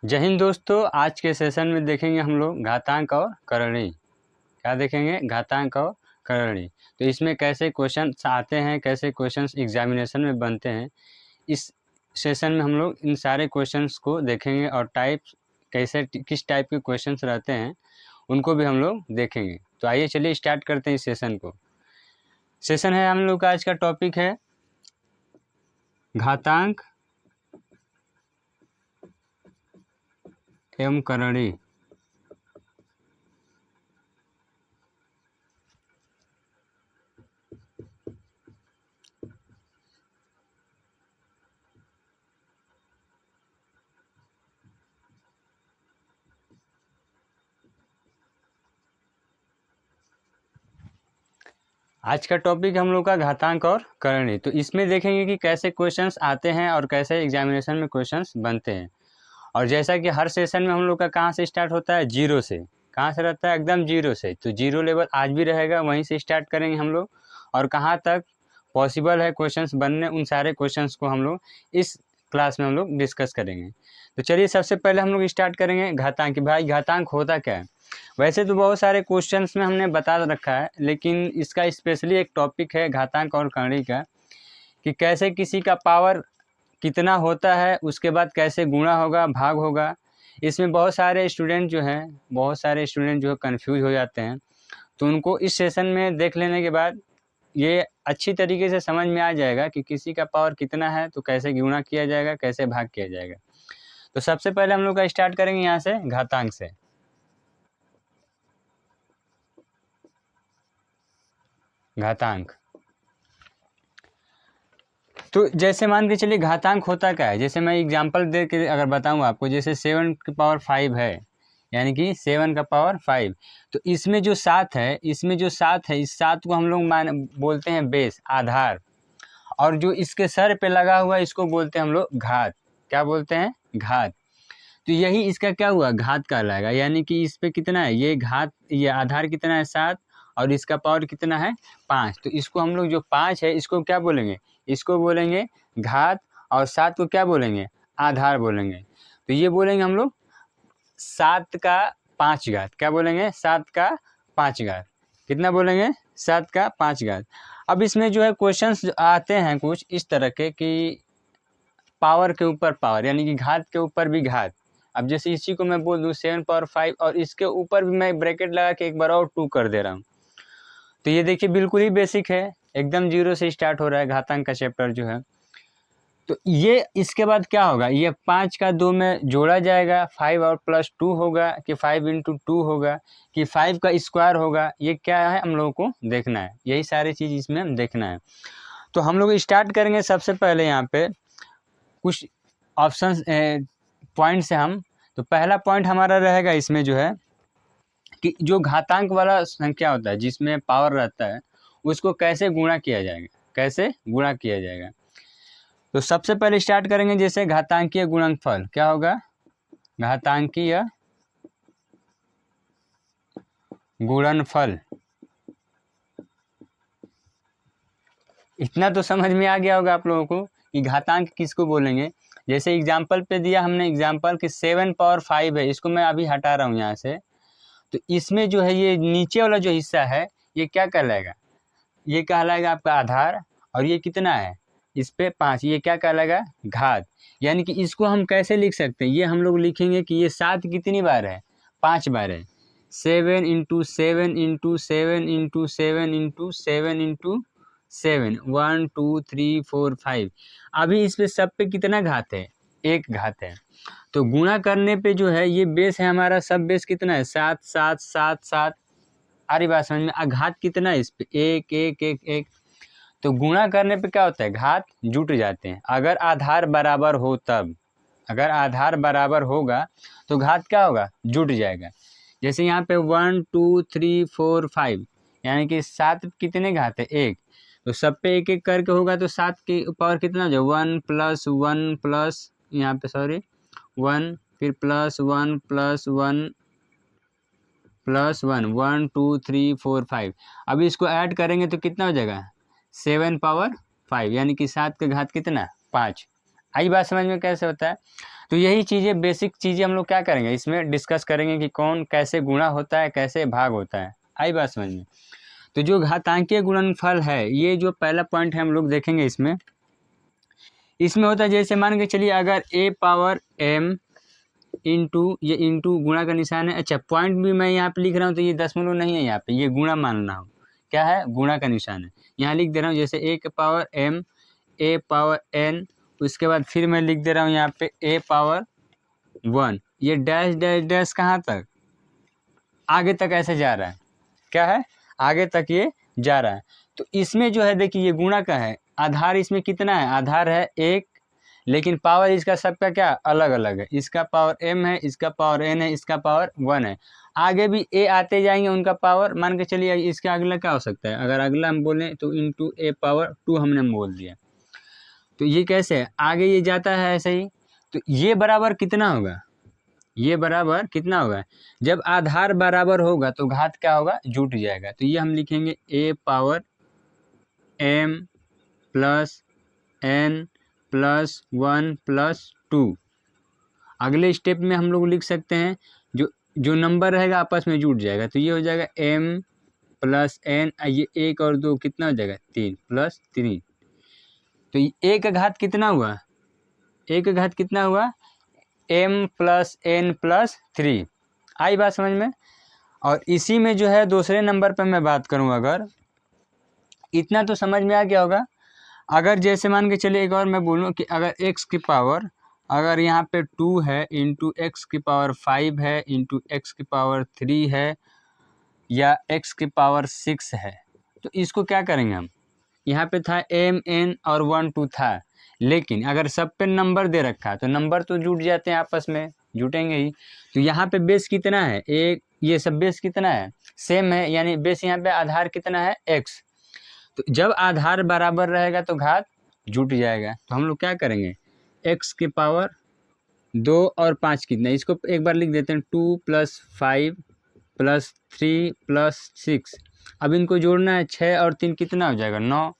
जय हिंद दोस्तों। आज के सेशन में देखेंगे हम लोग घातांक और करणी। क्या देखेंगे? घातांक और करणी। तो इसमें कैसे क्वेश्चन आते हैं, कैसे क्वेश्चंस एग्जामिनेशन में बनते हैं, इस सेशन में हम लोग इन सारे क्वेश्चंस को देखेंगे और कैसे किस टाइप के क्वेश्चंस रहते हैं उनको भी हम लोग देखेंगे। तो आइए चलिए स्टार्ट करते हैं इस सेशन को। सेशन है हम लोग का आज का टॉपिक है घातांक एवं करणी। आज का टॉपिक हम लोग का घातांक और करणी। तो इसमें देखेंगे कि कैसे क्वेश्चंस आते हैं और कैसे एग्जामिनेशन में क्वेश्चंस बनते हैं। और जैसा कि हर सेशन में हम लोग का कहाँ से स्टार्ट होता है? जीरो से। कहाँ से रहता है? एकदम जीरो से। तो जीरो लेवल आज भी रहेगा, वहीं से स्टार्ट करेंगे हम लोग। और कहाँ तक पॉसिबल है क्वेश्चंस बनने, उन सारे क्वेश्चंस को हम लोग इस क्लास में हम लोग डिस्कस करेंगे। तो चलिए सबसे पहले हम लोग स्टार्ट करेंगे घातांक। भाई घातांक होता क्या है? वैसे तो बहुत सारे क्वेश्चंस में हमने बता रखा है, लेकिन इसका स्पेशली एक टॉपिक है घातांक और करणी का, कि कैसे किसी का पावर कितना होता है, उसके बाद कैसे गुणा होगा, भाग होगा। इसमें बहुत सारे स्टूडेंट जो है कंफ्यूज हो जाते हैं। तो उनको इस सेशन में देख लेने के बाद ये अच्छी तरीके से समझ में आ जाएगा कि किसी का पावर कितना है तो कैसे गुणा किया जाएगा, कैसे भाग किया जाएगा। तो सबसे पहले हम लोग का स्टार्ट करेंगे यहाँ से घातांक से। घातांक तो जैसे मान के चलिए घातांक होता क्या है। जैसे मैं एग्जांपल दे के अगर बताऊं आपको, जैसे 7 की पावर 5 है, यानी कि 7 का पावर 5। तो इसमें जो 7 है, इस 7 को हम लोग बोलते हैं बेस, आधार। और जो इसके सर पे लगा हुआ है इसको बोलते हैं हम लोग घात। क्या बोलते हैं? घात। तो यही इसका क्या हुआ? घात कहलाएगा। यानी कि इस पे कितना है? ये घात, ये आधार कितना है? 7। और इसका पावर कितना है? 5। तो इसको हम लोग जो 5 है इसको क्या बोलेंगे? इसको बोलेंगे घात। और 7 को क्या बोलेंगे? आधार बोलेंगे। तो ये बोलेंगे हम लोग 7 का 5 घात। क्या बोलेंगे? 7 का 5 घात। कितना बोलेंगे? 7 का 5 घात। अब इसमें जो है क्वेश्चंस आते हैं कुछ इस तरह के कि पावर के ऊपर पावर, यानी कि घात के ऊपर भी घात। अब जैसे इसी को मैं बोल दूँ 7 पावर 5 और इसके ऊपर भी मैं ब्रैकेट लगा के एक बार और 2 कर दे रहा हूँ। तो ये देखिए बिल्कुल ही बेसिक है, एकदम जीरो से स्टार्ट हो रहा है घातांक का चैप्टर जो है। तो ये इसके बाद क्या होगा? ये 5 का 2 में जोड़ा जाएगा, 5 और प्लस 2 होगा, कि 5 इंटू 2 होगा, कि 5 का स्क्वायर होगा। ये क्या है हम लोगों को देखना है, यही सारी चीज़ इसमें हम देखना है। तो हम लोग स्टार्ट करेंगे सबसे पहले यहाँ पे कुछ ऑप्शन पॉइंट से हम। तो पहला पॉइंट हमारा रहेगा इसमें जो है कि जो घातांक वाला संख्या होता है जिसमें पावर रहता है उसको कैसे गुणा किया जाएगा, कैसे गुणा किया जाएगा। तो सबसे पहले स्टार्ट करेंगे जैसे घातांकीय गुणनफल। क्या होगा? घातांकीय गुणनफल। इतना तो समझ में आ गया होगा आप लोगों को कि घातांक किसको बोलेंगे। जैसे एग्जाम्पल पे दिया हमने एग्जाम्पल कि 7 पावर 5 है, इसको मैं अभी हटा रहा हूँ यहाँ से। तो इसमें जो है ये नीचे वाला जो हिस्सा है ये क्या कहलाएगा? ये कहलाएगा आपका आधार। और ये कितना है? इस पे 5, ये क्या कहलाएगा? घात। यानी कि इसको हम कैसे लिख सकते हैं? ये हम लोग लिखेंगे कि ये 7 कितनी बार है? 5 बार है। 7 into 7 into 7 into 7 into 7 into 7, 1 2 3 4 5। अभी इस पे सब पे कितना घात है? 1 घात है। तो गुणा करने पे जो है ये बेस है हमारा, सब बेस कितना है? 7 7 7 7। आ रही बात समझ में? घात कितना है इस पे? 1 1 1 1। तो गुणा करने पे क्या होता है? घात जुट जाते हैं। अगर आधार बराबर हो तब, अगर आधार बराबर होगा तो घात क्या होगा? जुट जाएगा। जैसे यहाँ पे 1 2 3 4 5, यानी कि 7 कितने घात है? 1। तो सब पे 1 1 करके होगा तो 7 की पावर कितना हो जाएगा? 1 प्लस 1 प्लस, यहाँ पे सॉरी 1, फिर प्लस 1 प्लस 1 प्लस 1, 1 2 3 4 5। अब इसको ऐड करेंगे तो कितना हो जाएगा? 7 पावर 5, यानी कि 7 का घात कितना? 5 आई बात समझ में कैसे होता है। तो यही चीज़ें बेसिक चीज़ें हम लोग क्या करेंगे इसमें डिस्कस करेंगे कि कौन कैसे गुणा होता है, कैसे भाग होता है। आई बात समझ में। तो जो घातांकीय गुणनफल है, ये जो पहला पॉइंट है हम लोग देखेंगे इसमें होता है जैसे मान के चलिए अगर a पावर m इंटू, ये इंटू गुणा का निशान है। अच्छा, पॉइंट भी मैं यहाँ पे लिख रहा हूँ तो ये दशमलव नहीं है, यहाँ पे ये गुणा मानना हो, क्या है, गुणा का निशान है। यहाँ लिख दे रहा हूँ जैसे a power m a power n, उसके बाद फिर मैं लिख दे रहा हूँ यहाँ पे a पावर 1, ये डैश डैश डैश कहाँ तक, आगे तक ऐसे जा रहा है, क्या है, आगे तक ये जा रहा है। तो इसमें जो है देखिए ये गुणा का है, आधार इसमें कितना है, आधार है 1, लेकिन पावर इसका सबका क्या अलग अलग है, इसका पावर m है, इसका पावर n है, इसका पावर 1 है। आगे भी a आते जाएंगे, उनका पावर मान के चलिए इसका अगला क्या हो सकता है, अगर अगला हम बोलें तो इंटू a पावर 2 हमने बोल दिया। तो ये कैसे है, आगे ये जाता है ऐसे ही। तो ये बराबर कितना होगा, ये बराबर कितना होगा, जब आधार बराबर होगा तो घात क्या होगा, जुट जाएगा। तो ये हम लिखेंगे a power m plus n plus 1 plus 2। अगले स्टेप में हम लोग लिख सकते हैं जो नंबर रहेगा आपस में जुट जाएगा। तो ये हो जाएगा m प्लस n, ये 1 और 2 कितना हो जाएगा, 3 प्लस 3। तो a का घात कितना हुआ, a का घात कितना हुआ, m प्लस n प्लस 3। आई बात समझ में। और इसी में जो है दूसरे नंबर पर मैं बात करूं, अगर इतना तो समझ में आ गया होगा। अगर जैसे मान के चलिए एक और मैं बोलूं कि अगर x की पावर, अगर यहाँ पे 2 है इंटू एक्स की पावर 5 है इंटू एक्स की पावर 3 है या x की पावर 6 है, तो इसको क्या करेंगे हम, यहाँ पे था m n और 1 2 था, लेकिन अगर सब पे नंबर दे रखा है तो नंबर तो जुट जाते हैं, आपस में जुटेंगे ही। तो यहाँ पे बेस कितना है, एक, ये सब बेस कितना है, सेम है, यानी बेस यहाँ पे आधार कितना है, x। तो जब आधार बराबर रहेगा तो घात जुट जाएगा। तो हम लोग क्या करेंगे, x की पावर 2 और 5 कितना, इसको एक बार लिख देते हैं 2 प्लस 5 प्लस 3 प्लस 6। अब इनको जोड़ना है, 6 और 3 कितना हो जाएगा, 9,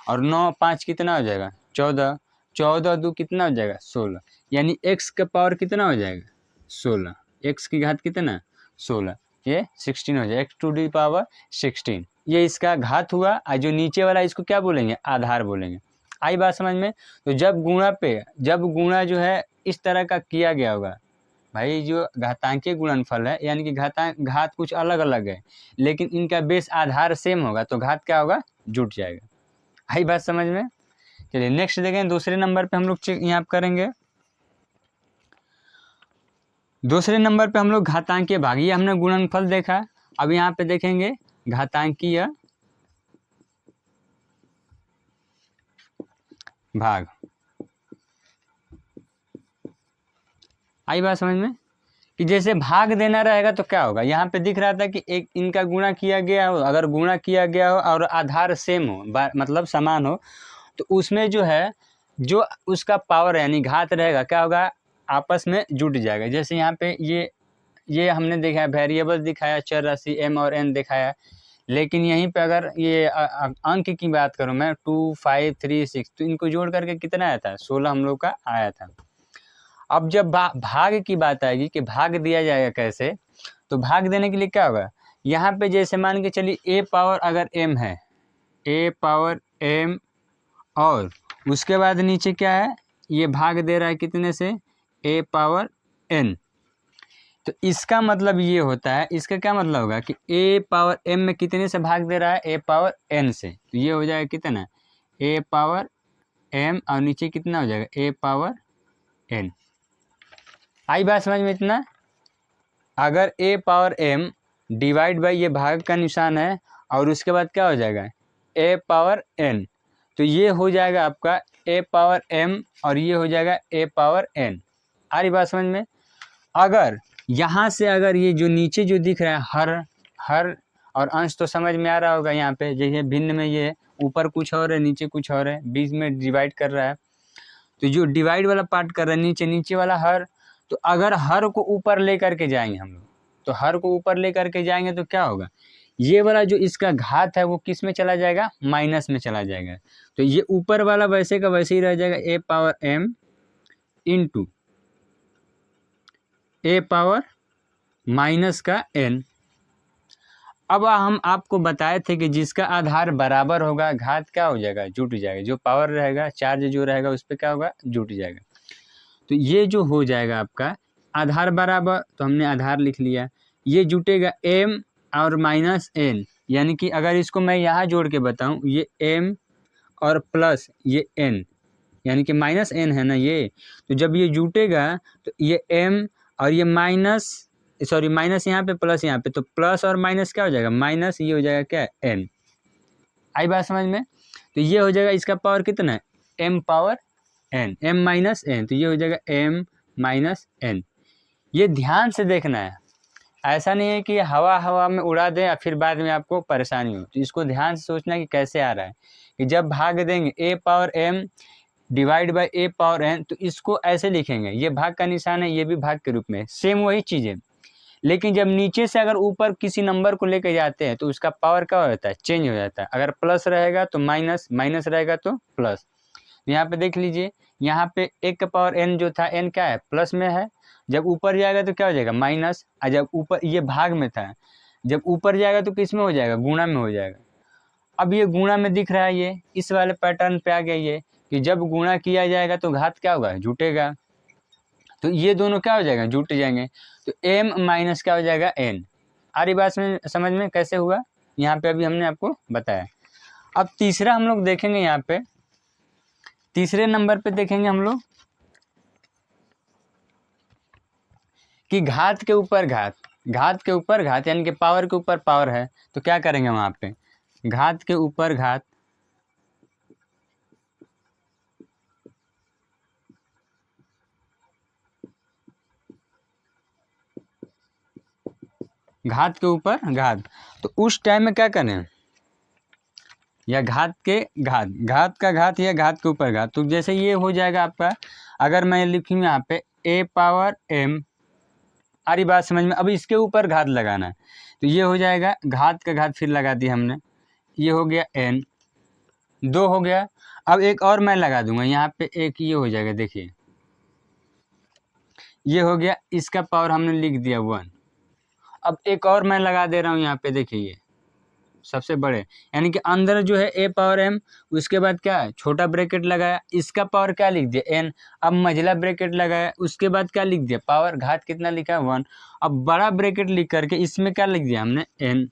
और 9 5 कितना हो जाएगा, 14, 14 2 कितना हो जाएगा, 16। यानी x का पावर कितना हो जाएगा, 16, x की घात कितना, 16, ये 16 हो जाएगा, x टू दी पावर 16। ये इसका घात हुआ। और जो नीचे वाला इसको क्या बोलेंगे, आधार बोलेंगे। आई बात समझ में। तो जब गुणा जो है इस तरह का किया गया होगा, भाई जो घातांकीय गुणनफल है, यानी कि घात कुछ अलग अलग है, लेकिन इनका बेस आधार सेम होगा तो घात क्या होगा, जुट जाएगा। आई बात समझ में। चलिए नेक्स्ट देखें, दूसरे नंबर पे हम लोग चेक यहाँ करेंगे। दूसरे नंबर पे हम लोग घातांकीय भाग, ये हमने गुणनफल देखा। अब यहाँ पे देखेंगे घातांकीय भाग। आई बात समझ में कि जैसे भाग देना रहेगा तो क्या होगा, यहाँ पे दिख रहा था कि एक इनका गुणा किया गया हो, अगर गुणा किया गया हो और आधार सेम हो, मतलब समान हो, तो उसमें जो है जो उसका पावर यानी घात रहेगा क्या होगा, आपस में जुट जाएगा। जैसे यहाँ पे ये हमने देखा है, वेरिएबल दिखाया, चर राशि m और n दिखाया, लेकिन यहीं पे अगर ये अंक की बात करूँ मैं 2 5 3 6, तो इनको जोड़ करके कितना आया था, 16 हम लोग का आया था। अब जब भाग की बात आएगी कि भाग दिया जाएगा कैसे, तो भाग देने के लिए क्या होगा, यहाँ पे जैसे मान के चलिए a पावर अगर m है, a पावर m, और उसके बाद नीचे क्या है, ये भाग दे रहा है कितने से, a पावर n। तो इसका मतलब ये होता है, इसका क्या मतलब होगा कि a पावर m में कितने से भाग दे रहा है, a पावर n से। तो ये हो जाएगा कितना, a पावर m और नीचे कितना हो जाएगा, a पावर n। आई बात समझ में इतना। अगर a power m divide by ये भाग का निशान है और उसके बाद क्या हो जाएगा, a पावर n, तो ये हो जाएगा आपका a पावर m और ये हो जाएगा a पावर n। आ रही बात समझ में। अगर यहाँ से अगर ये जो नीचे जो दिख रहा है हर और अंश तो समझ में आ रहा होगा, यहाँ पे जैसे भिन्न में ये ऊपर कुछ और है नीचे कुछ और है, बीच में डिवाइड कर रहा है, तो जो डिवाइड वाला पार्ट कर रहा है नीचे वाला हर, तो अगर हर को ऊपर ले करके जाएंगे हम लोग, तो हर को ऊपर ले करके जाएंगे तो क्या होगा, ये वाला जो इसका घात है वो किस में चला जाएगा, माइनस में चला जाएगा। तो ये ऊपर वाला वैसे का वैसे ही रह जाएगा, a power m into A power minus का n। अब हम आपको बताए थे कि जिसका आधार बराबर होगा घात क्या हो जाएगा, जुट जाएगा। जो पावर रहेगा, चार्ज जो रहेगा उस पर क्या होगा, जुट जाएगा। तो ये जो हो जाएगा आपका आधार बराबर, तो हमने आधार लिख लिया। ये जुटेगा m और माइनस n, यानी कि अगर इसको मैं यहाँ जोड़ के बताऊँ, ये m और प्लस ये n, यानी कि माइनस n है ना ये। तो जब ये जुटेगा तो ये m और ये माइनस, सॉरी माइनस यहाँ पे प्लस यहाँ पे, तो प्लस और माइनस क्या हो जाएगा, माइनस, ये हो जाएगा क्या, n। आई बात समझ में। तो ये हो जाएगा, इसका पावर कितना है, m power n, m minus n, तो ये हो जाएगा m माइनस n। ये ध्यान से देखना है, ऐसा नहीं है कि हवा हवा में उड़ा दें या फिर बाद में आपको परेशानी हो। तो इसको ध्यान से सोचना है कि कैसे आ रहा है, कि जब भाग देंगे a power m divide by a power n, तो इसको ऐसे लिखेंगे, ये भाग का निशान है, ये भी भाग के रूप में, सेम वही चीज़ है। लेकिन जब नीचे से अगर ऊपर किसी नंबर को लेकर जाते हैं तो उसका पावर क्या हो जाता है, चेंज हो जाता है। अगर प्लस रहेगा तो माइनस, माइनस रहेगा तो प्लस। यहाँ पे देख लीजिए, यहाँ पे एक का पावर n जो था, n क्या है, प्लस में है। जब ऊपर जाएगा तो क्या हो जाएगा, माइनस। और जब ऊपर, ये भाग में था, जब ऊपर जाएगा तो किस में हो जाएगा, गुणा में हो जाएगा। अब ये गुणा में दिख रहा है, ये इस वाले पैटर्न पे आ गया ये, कि जब गुणा किया जाएगा तो घात क्या होगा, जुटेगा। तो ये दोनों क्या हो जाएगा, जुट जाएंगे। तो m माइनस क्या हो जाएगा, n। आ रही बात में समझ में कैसे हुआ, यहाँ पे अभी हमने आपको बताया। अब तीसरा हम लोग देखेंगे, यहाँ पे तीसरे नंबर पे देखेंगे हम लोग कि घात के ऊपर घात, घात के ऊपर घात, यानी कि पावर के ऊपर पावर है। तो क्या करेंगे वहाँ पे, घात के ऊपर घात, घात के ऊपर घात। तो उस टाइम में क्या करें, या घात के घात, घात का घात या घात के ऊपर घात। तो जैसे ये हो जाएगा आपका, अगर मैं लिखूँ यहाँ पे a पावर m, आ रही बात समझ में। अब इसके ऊपर घात लगाना है, तो ये हो जाएगा घात का घात, फिर लगा दिया हमने, ये हो गया n, 2 हो गया। अब एक और मैं लगा दूंगा यहाँ पे, एक ये हो जाएगा, देखिए ये हो गया, इसका पावर हमने लिख दिया 1। अब एक और मैं लगा दे रहा हूँ यहाँ पे, देखिए ये सबसे बड़े, यानी कि अंदर जो है a पावर m, उसके बाद क्या है, छोटा ब्रैकेट लगाया, इसका पावर क्या लिख दिया, n। अब मझला ब्रैकेट लगाया, उसके बाद क्या लिख दिया, पावर, घात कितना लिखा है, 1। अब बड़ा ब्रैकेट लिख करके इसमें क्या लिख दिया हमने, n।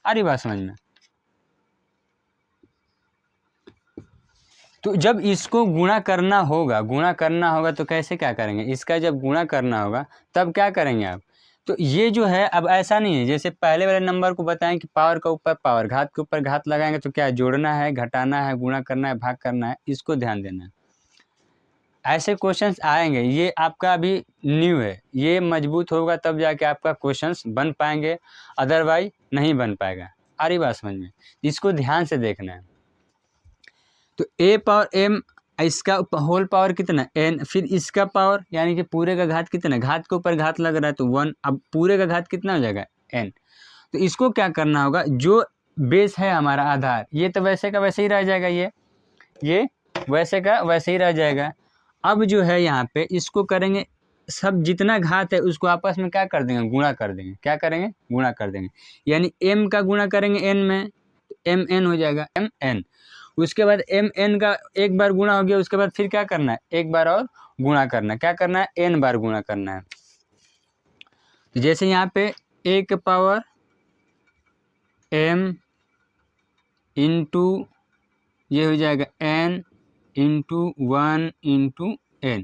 आ रही बात समझ में। तो जब इसको गुणा करना होगा, गुणा करना होगा तो कैसे क्या करेंगे, इसका जब गुणा करना होगा तब क्या करेंगे आप। तो ये जो है, अब ऐसा नहीं है जैसे पहले वाले नंबर को बताएं कि पावर का ऊपर पावर, घात के ऊपर घात लगाएंगे, तो क्या जोड़ना है, घटाना है, गुणा करना है, भाग करना है, इसको ध्यान देना है। ऐसे क्वेश्चंस आएंगे, ये आपका अभी न्यू है, ये मजबूत होगा तब जाके आपका क्वेश्चंस बन पाएंगे, अदरवाइज नहीं बन पाएगा। आ रही बात समझ में, इसको ध्यान से देखना है। तो a पावर m, इसका होल पावर कितना, n, फिर इसका पावर, यानी कि पूरे का घात कितना, घात के ऊपर घात लग रहा है तो 1। अब पूरे का घात कितना हो जाएगा, n। तो इसको क्या करना होगा, जो बेस है हमारा आधार, ये तो वैसे का वैसे ही रह जाएगा, ये वैसे का वैसे ही रह जाएगा। अब जो है यहाँ पे इसको करेंगे, सब जितना घात है उसको आपस में क्या कर देंगे, गुणा कर देंगे। क्या करेंगे, गुणा कर देंगे, यानी m का गुणा करेंगे n में, m n हो जाएगा, m n। उसके बाद m n का एक बार गुणा हो गया, उसके बाद फिर क्या करना है, एक बार और गुणा करना है। क्या करना है, n बार गुणा करना है। तो जैसे यहाँ पे एक पावर m इंटू, ये हो जाएगा n इंटू 1 इंटू n।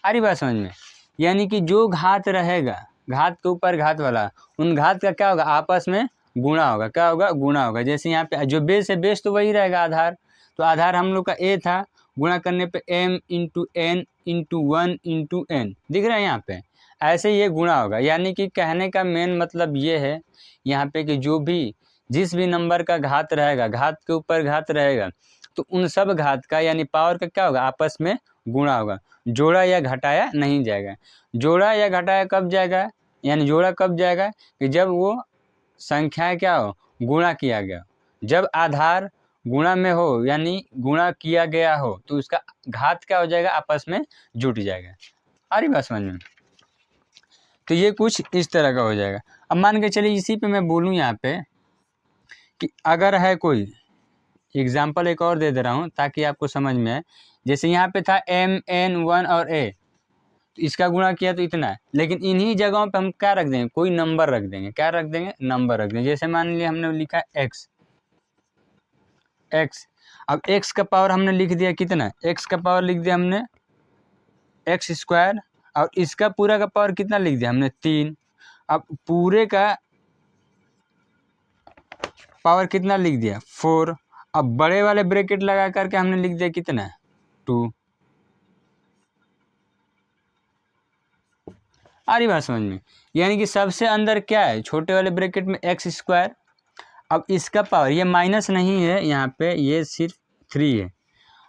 आ रही बात समझ में, यानी कि जो घात रहेगा, घात के ऊपर घात वाला, उन घात का क्या होगा, आपस में गुणा होगा। क्या होगा, गुणा होगा। जैसे यहाँ पे जो बेस है, बेस तो वही रहेगा आधार, तो आधार हम लोग का a था, गुणा करने पे m into n into 1 into n, दिख रहा है यहाँ पे, ऐसे ये गुणा होगा। यानी कि कहने का मेन मतलब ये है यहाँ पे कि जो भी, जिस भी नंबर का घात रहेगा, घात के ऊपर घात रहेगा, तो उन सब घात का यानी पावर का क्या होगा, आपस में गुणा होगा, जोड़ा या घटाया नहीं जाएगा। जोड़ा या घटाया कब जाएगा, यानी जोड़ा कब जाएगा, कि जब वो संख्या क्या हो, गुणा किया गया, जब आधार गुणा में हो यानी गुणा किया गया हो तो उसका घात क्या हो जाएगा, आपस में जुट जाएगा। आ रही बात समझ में? तो ये कुछ इस तरह का हो जाएगा। अब मान के चलिए इसी पे मैं बोलूँ यहाँ पे कि अगर है कोई एग्जाम्पल एक और दे दे रहा हूँ ताकि आपको समझ में आए। जैसे यहाँ पे था MN1 और A, तो इसका गुणा किया तो इतना है, लेकिन इन्हीं जगहों पे हम क्या रख देंगे, कोई नंबर रख देंगे। क्या रख देंगे, नंबर रख देंगे। जैसे मान लिया हमने लिखा x, अब x का पावर हमने लिख दिया कितना, x का पावर लिख दिया हमने x², और इसका पूरा का पावर कितना लिख दिया हमने 3। अब पूरे का पावर कितना लिख दिया 4। अब बड़े वाले ब्रैकेट लगा करके हमने लिख दिया कितना 2। आ रही बात समझ में? यानी कि सबसे अंदर क्या है, छोटे वाले ब्रैकेट में x²। अब इसका पावर ये माइनस नहीं है यहाँ पे, ये सिर्फ 3 है।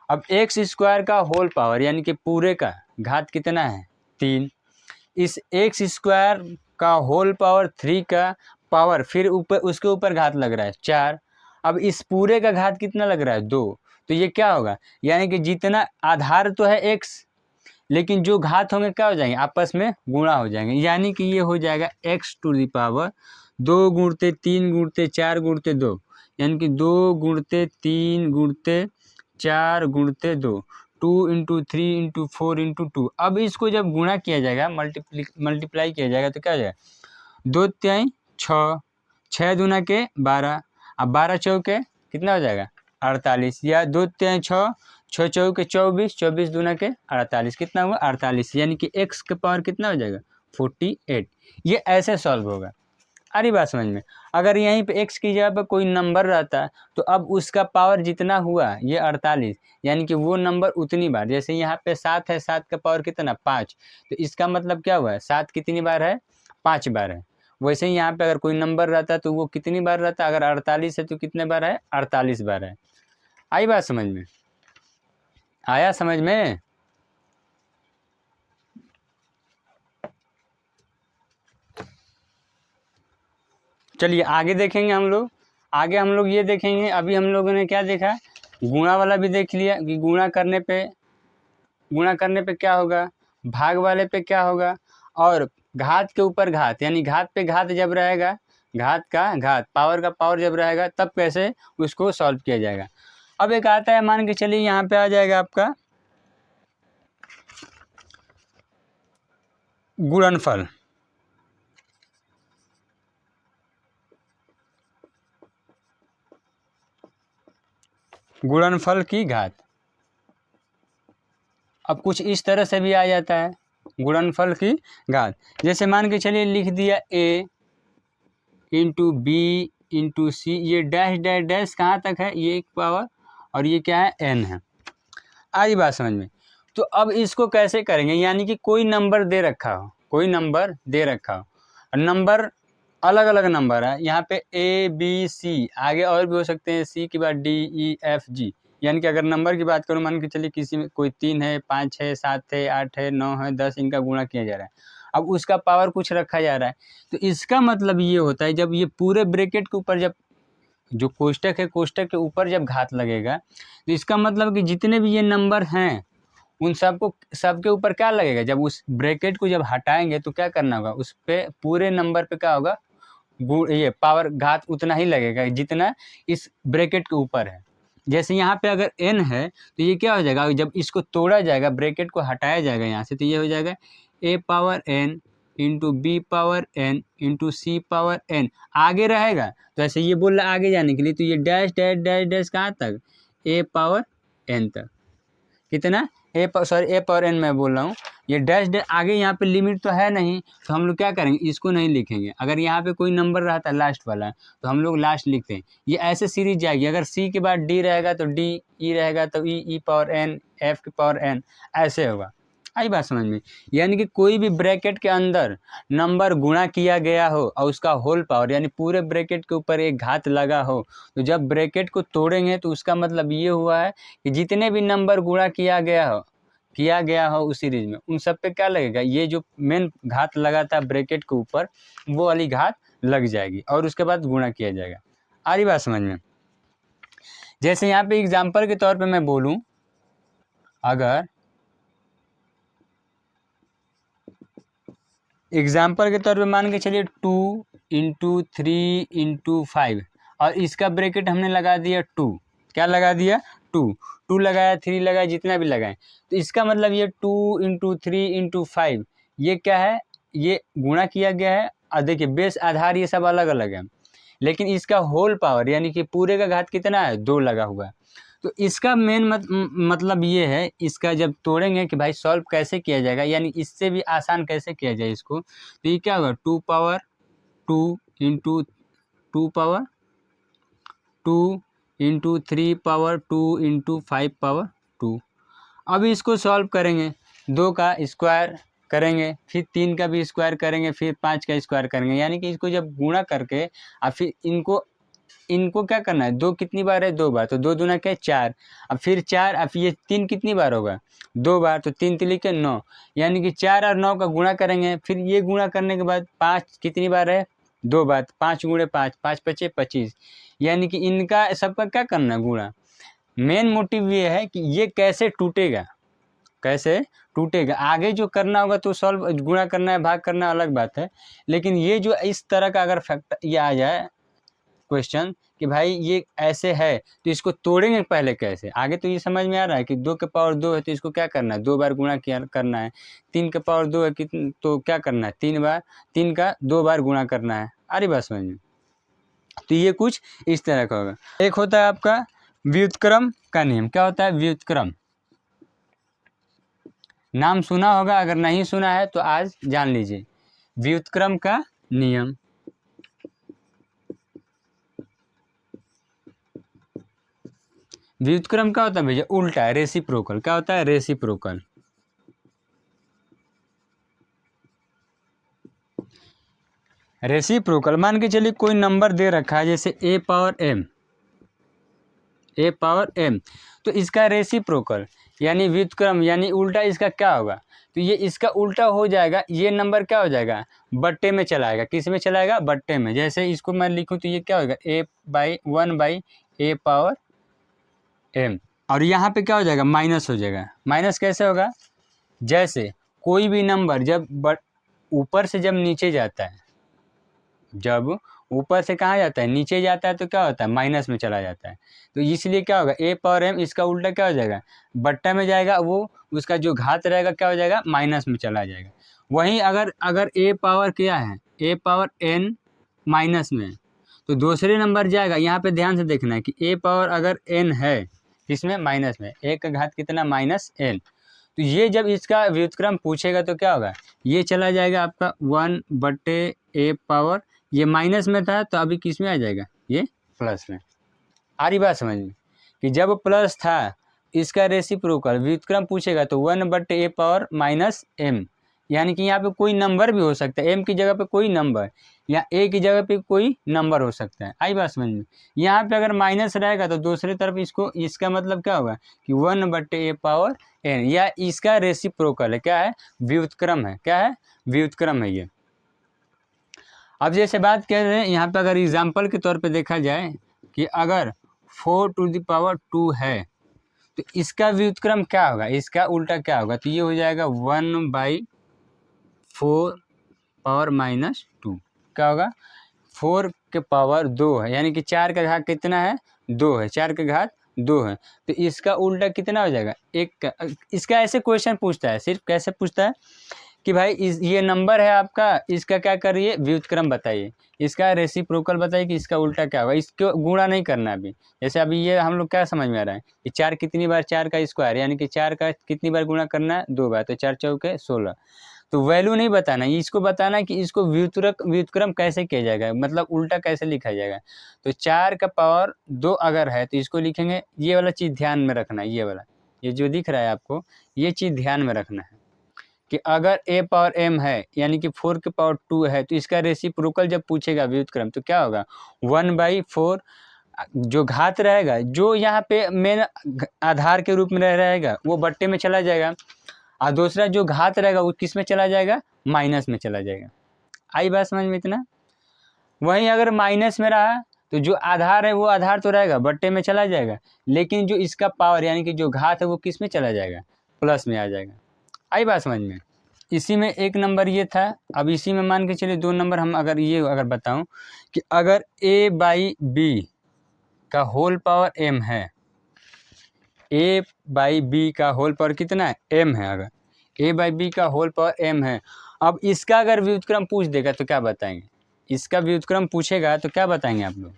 अब x² का होल पावर यानी कि पूरे का घात कितना है 3। इस x² का होल पावर 3 का पावर फिर ऊपर उसके ऊपर घात लग रहा है 4। अब इस पूरे का घात कितना लग रहा है 2। तो ये क्या होगा, यानी कि जितना आधार तो है x, लेकिन जो घात होंगे क्या हो जाएंगे, आपस में गुणा हो जाएंगे। यानी कि ये हो जाएगा x² 2 गुणते 3 गुणते 4 गुणते 2, यानी कि 2 गुणते 3 गुणते 4 गुणते 2, 2 × 3 × 4 × 2। अब इसको जब गुणा किया जाएगा, मल्टीप्लाई किया जाएगा तो क्या हो जाएगा, 2 तिहाई 6, 6 दूना के 12, अब 12 चौके कितना हो जाएगा 48, या 2 तिहाई 6, 6 चौके 24, 24 दूना के 48, कितना हुआ 48। यानी कि x का पावर कितना हो जाएगा 48। ये ऐसे सॉल्व होगा। अरे बात समझ में? अगर यहीं पे x की जगह पर कोई नंबर रहता तो अब उसका पावर जितना हुआ ये 48, यानी कि वो नंबर उतनी बार, जैसे यहाँ पे 7 है, 7 का पावर कितना 5, तो इसका मतलब क्या हुआ, 7 कितनी बार है 5 बार है। वैसे ही यहाँ पे अगर कोई नंबर रहता तो वो कितनी बार रहता, अगर 48 है तो कितने बार है 48 बार है। आई बात समझ में? आया समझ में? चलिए आगे देखेंगे हम लोग। आगे हम लोग ये देखेंगे, अभी हम लोगों ने क्या देखा, गुणा वाला भी देख लिया कि गुणा करने पे क्या होगा, भाग वाले पे क्या होगा, और घात के ऊपर घात, यानी घात पे घात जब रहेगा, घात का घात, पावर का पावर जब रहेगा तब कैसे उसको सॉल्व किया जाएगा। अब एक आता है, मान के चलिए यहाँ पे आ जाएगा आपका गुणनफल। गुणनफल की घात अब कुछ इस तरह से भी आ जाता है, गुणनफल की घात। जैसे मान के चलिए लिख दिया a × b × c, ये डैश डैश डैश कहाँ तक है, ये एक पावर, और ये क्या है n है। आई बात समझ में? तो अब इसको कैसे करेंगे, यानी कि कोई नंबर दे रखा हो, कोई नंबर दे रखा हो, नंबर अलग अलग नंबर है यहाँ पे a b c, आगे और भी हो सकते हैं, c के बाद d e f g। यानी कि अगर नंबर की बात करूँ, मान के चलिए किसी में कोई 3 है, 5 है, 7 है, 8 है, 9 है, 10, इनका गुणा किया जा रहा है। अब उसका पावर कुछ रखा जा रहा है, तो इसका मतलब ये होता है जब ये पूरे ब्रैकेट के ऊपर, जब जो कोष्टक है, कोष्टक के ऊपर जब घात लगेगा, तो इसका मतलब कि जितने भी ये नंबर हैं उन सबके ऊपर क्या लगेगा, जब उस ब्रैकेट को जब हटाएंगे तो क्या करना होगा, उस पे पूरे नंबर पे क्या होगा, ये पावर घात उतना ही लगेगा जितना इस ब्रैकेट के ऊपर है। जैसे यहाँ पे अगर n है तो ये क्या हो जाएगा, जब इसको तोड़ा जाएगा, ब्रैकेट को हटाया जाएगा यहाँ से, तो ये हो जाएगा a power n × b power n × c power n। आगे रहेगा तो ऐसे ये बोल रहा आगे जाने के लिए, तो ये डैश डैश डैश डैश कहाँ तक, a पावर n तक, कितना a पावर n मैं बोल रहा हूँ। ये डैश डैश आगे यहाँ पे लिमिट तो है नहीं, तो हम लोग क्या करेंगे, इसको नहीं लिखेंगे। अगर यहाँ पे कोई नंबर रहता है लास्ट वाला तो हम लोग लास्ट लिखते हैं, ये ऐसे सीरीज जाएगी। अगर c के बाद d रहेगा तो d, e रहेगा तो e पावर n, f की पावर n, ऐसे होगा। आई बात समझ में? यानी कि कोई भी ब्रैकेट के अंदर नंबर गुणा किया गया हो और उसका होल पावर, यानी पूरे ब्रैकेट के ऊपर एक घात लगा हो, तो जब ब्रैकेट को तोड़ेंगे तो उसका मतलब ये हुआ है कि जितने भी नंबर गुणा किया गया हो उस सीरीज में, उन सब पे क्या लगेगा, ये जो मेन घात लगा था ब्रैकेट के ऊपर, वो वाली घात लग जाएगी और उसके बाद गुणा किया जाएगा। आ रही बात समझ में? जैसे यहाँ पे एग्जाम्पल के तौर पे मैं बोलूँ, अगर एग्जाम्पल के तौर पे मान के चलिए 2 इंटू 3 इंटू 5 और इसका ब्रैकेट हमने लगा दिया 2, क्या लगा दिया 2, 2 लगाया 3 लगाया जितना भी लगाएं, तो इसका मतलब ये 2 इंटू 3 इंटू 5 ये क्या है, ये गुणा किया गया है। और देखिए बेस आधार ये सब अलग अलग है, लेकिन इसका होल पावर यानी कि पूरे का घात कितना है 2 लगा हुआ है। तो इसका मेन मतलब ये है, इसका जब तोड़ेंगे कि भाई सॉल्व कैसे किया जाएगा, यानी इससे भी आसान कैसे किया जाए इसको, तो ये क्या होगा 2 power 2 into 2 power 2 into 3 power 2 into 5 power 2। अब इसको सॉल्व करेंगे, 2 का स्क्वायर करेंगे, फिर 3 का भी स्क्वायर करेंगे, फिर 5 का स्क्वायर करेंगे, यानी कि इसको जब गुणा करके और फिर इनको क्या करना है, 2 कितनी बार है 2 बार, तो 2 दूना क्या 4, अब फिर 4, अब ये 3 कितनी बार होगा 2 बार, तो 3 3 के 9, यानी कि 4 और 9 का गुणा करेंगे, फिर ये गुणा करने के बाद 5 कितनी बार है 2 बार, 5 गुणे 5, 5 पचे 25, यानी कि इनका सबका क्या करना है गुणा। मेन मोटिव ये है कि ये कैसे टूटेगा, कैसे टूटेगा, आगे जो करना होगा तो सॉल्व गुणा करना है भाग करना अलग बात है, लेकिन ये जो इस तरह का अगर फैक्टर ये आ जाए क्वेश्चन कि भाई ये ऐसे है तो इसको तोड़ेंगे पहले कैसे, आगे तो ये समझ में आ रहा है कि 2 के पावर 2 है तो इसको क्या करना है 2 बार गुणा किया करना है, 3 के पावर 2 है तो क्या करना है 3 बार, 3 का 2 बार गुणा करना है। अरे बात समझ में, तो ये कुछ इस तरह का होगा। एक होता है आपका व्युत्क्रम का नियम, क्या होता है व्युत्क्रम, नाम सुना होगा, अगर नहीं सुना है तो आज जान लीजिए व्युत्क्रम का नियम। व्युत्क्रम क्या होता है भैया, उल्टा है, रेसिप्रोकल, क्या होता है रेसिप्रोकल। रेसिप्रोकल मान के चलिए कोई नंबर दे रखा है जैसे a पावर m, तो इसका रेसिप्रोकल यानी व्युत्क्रम यानी उल्टा इसका क्या होगा, तो ये इसका उल्टा हो जाएगा, ये नंबर क्या हो जाएगा बट्टे में चलाएगा, किस में चलाएगा बट्टे में। जैसे इसको मैं लिखूं तो ये क्या होगा a/1/a पावर m, और यहाँ पे क्या हो जाएगा माइनस हो जाएगा। माइनस कैसे होगा, जैसे कोई भी नंबर जब ऊपर से जब नीचे जाता है, जब ऊपर से कहाँ जाता है नीचे जाता है तो क्या होता है माइनस में चला जाता है, तो इसलिए क्या होगा a पावर m, इसका उल्टा क्या हो जाएगा बट्टा में जाएगा, वो उसका जो घात रहेगा क्या हो जाएगा माइनस में चला जाएगा। वहीं अगर a पावर क्या है a पावर n माइनस में, तो दूसरे नंबर जाएगा, यहाँ पे ध्यान से देखना है कि a पावर अगर n है इसमें माइनस में, a का घात कितना -n, तो ये जब इसका व्युत्क्रम पूछेगा तो क्या होगा ये चला जाएगा आपका 1/a पावर, ये माइनस में था तो अभी किस में आ जाएगा ये प्लस में। आ रही बात समझ में कि जब प्लस था इसका रेसिप्रोकल व्युत्क्रम पूछेगा तो 1/a पावर -m, यानी कि यहाँ पे कोई नंबर भी हो सकता है, m की जगह पे कोई नंबर या a की जगह पे कोई नंबर हो सकता है। आई बात समझ में, यहाँ पे अगर माइनस रहेगा तो दूसरी तरफ इसका मतलब क्या होगा कि 1/a पावर n, या इसका रेसिप्रोकल है, क्या है व्युत्क्रम है, क्या है व्युत्क्रम है ये। अब जैसे बात कर रहे हैं यहाँ पे अगर एग्जाम्पल के तौर पे देखा जाए कि अगर 4⁻² है तो इसका व्युत्क्रम क्या होगा, इसका उल्टा क्या होगा, तो ये हो जाएगा 1/4 पावर -2, क्या होगा 4 के पावर 2 है, यानी कि 4 का घात कितना है 2 है, 4 का घात 2 है, तो इसका उल्टा कितना हो जाएगा 1 इसका ऐसे क्वेश्चन पूछता है, सिर्फ कैसे पूछता है कि भाई ये नंबर है आपका, इसका क्या करिए व्युत्क्रम बताइए, इसका रेसिप्रोकल बताइए कि इसका उल्टा क्या होगा, इसको गुणा नहीं करना अभी। जैसे अभी ये हम लोग क्या समझ में आ रहा है कि 4 कितनी बार 4 का स्क्वायर, यानी कि 4 का कितनी बार गुणा करना है 2 बार, तो 4 चौके 16, तो वैल्यू नहीं बताना, इसको बताना है कि इसको व्युत्क्रम कैसे किया जाएगा, मतलब उल्टा कैसे लिखा जाएगा। तो 4 का पावर 2 अगर है तो इसको लिखेंगे, ये वाला चीज़ ध्यान में रखना है, ये वाला ये जो दिख रहा है आपको ये चीज़ ध्यान में रखना है कि अगर a पावर m है यानी कि 4 के पावर 2 है तो इसका रेसिप्रोकल जब पूछेगा व्युत्क्रम तो क्या होगा 1/4, जो घात रहेगा जो यहाँ पे मेन आधार के रूप में रहेगा वो बट्टे में चला जाएगा, और दूसरा जो घात रहेगा वो किस में चला जाएगा माइनस में चला जाएगा। आई बात समझ में इतना। वहीं अगर माइनस में रहा तो जो आधार है वो आधार तो रहेगा, बट्टे में चला जाएगा, लेकिन जो इसका पावर यानी कि जो घात है वो किस में चला जाएगा, प्लस में आ जाएगा। आई बात समझ में। इसी में एक नंबर ये था। अब इसी में मान के चलिए 2 नंबर हम अगर बताऊं कि अगर a/b का होल पावर m है, a/b का होल पावर कितना है, m है। अगर a/b का होल पावर m है, अब इसका अगर व्युत्क्रम पूछ देगा तो क्या बताएंगे, इसका व्युत्क्रम पूछेगा तो क्या बताएंगे आप लोग।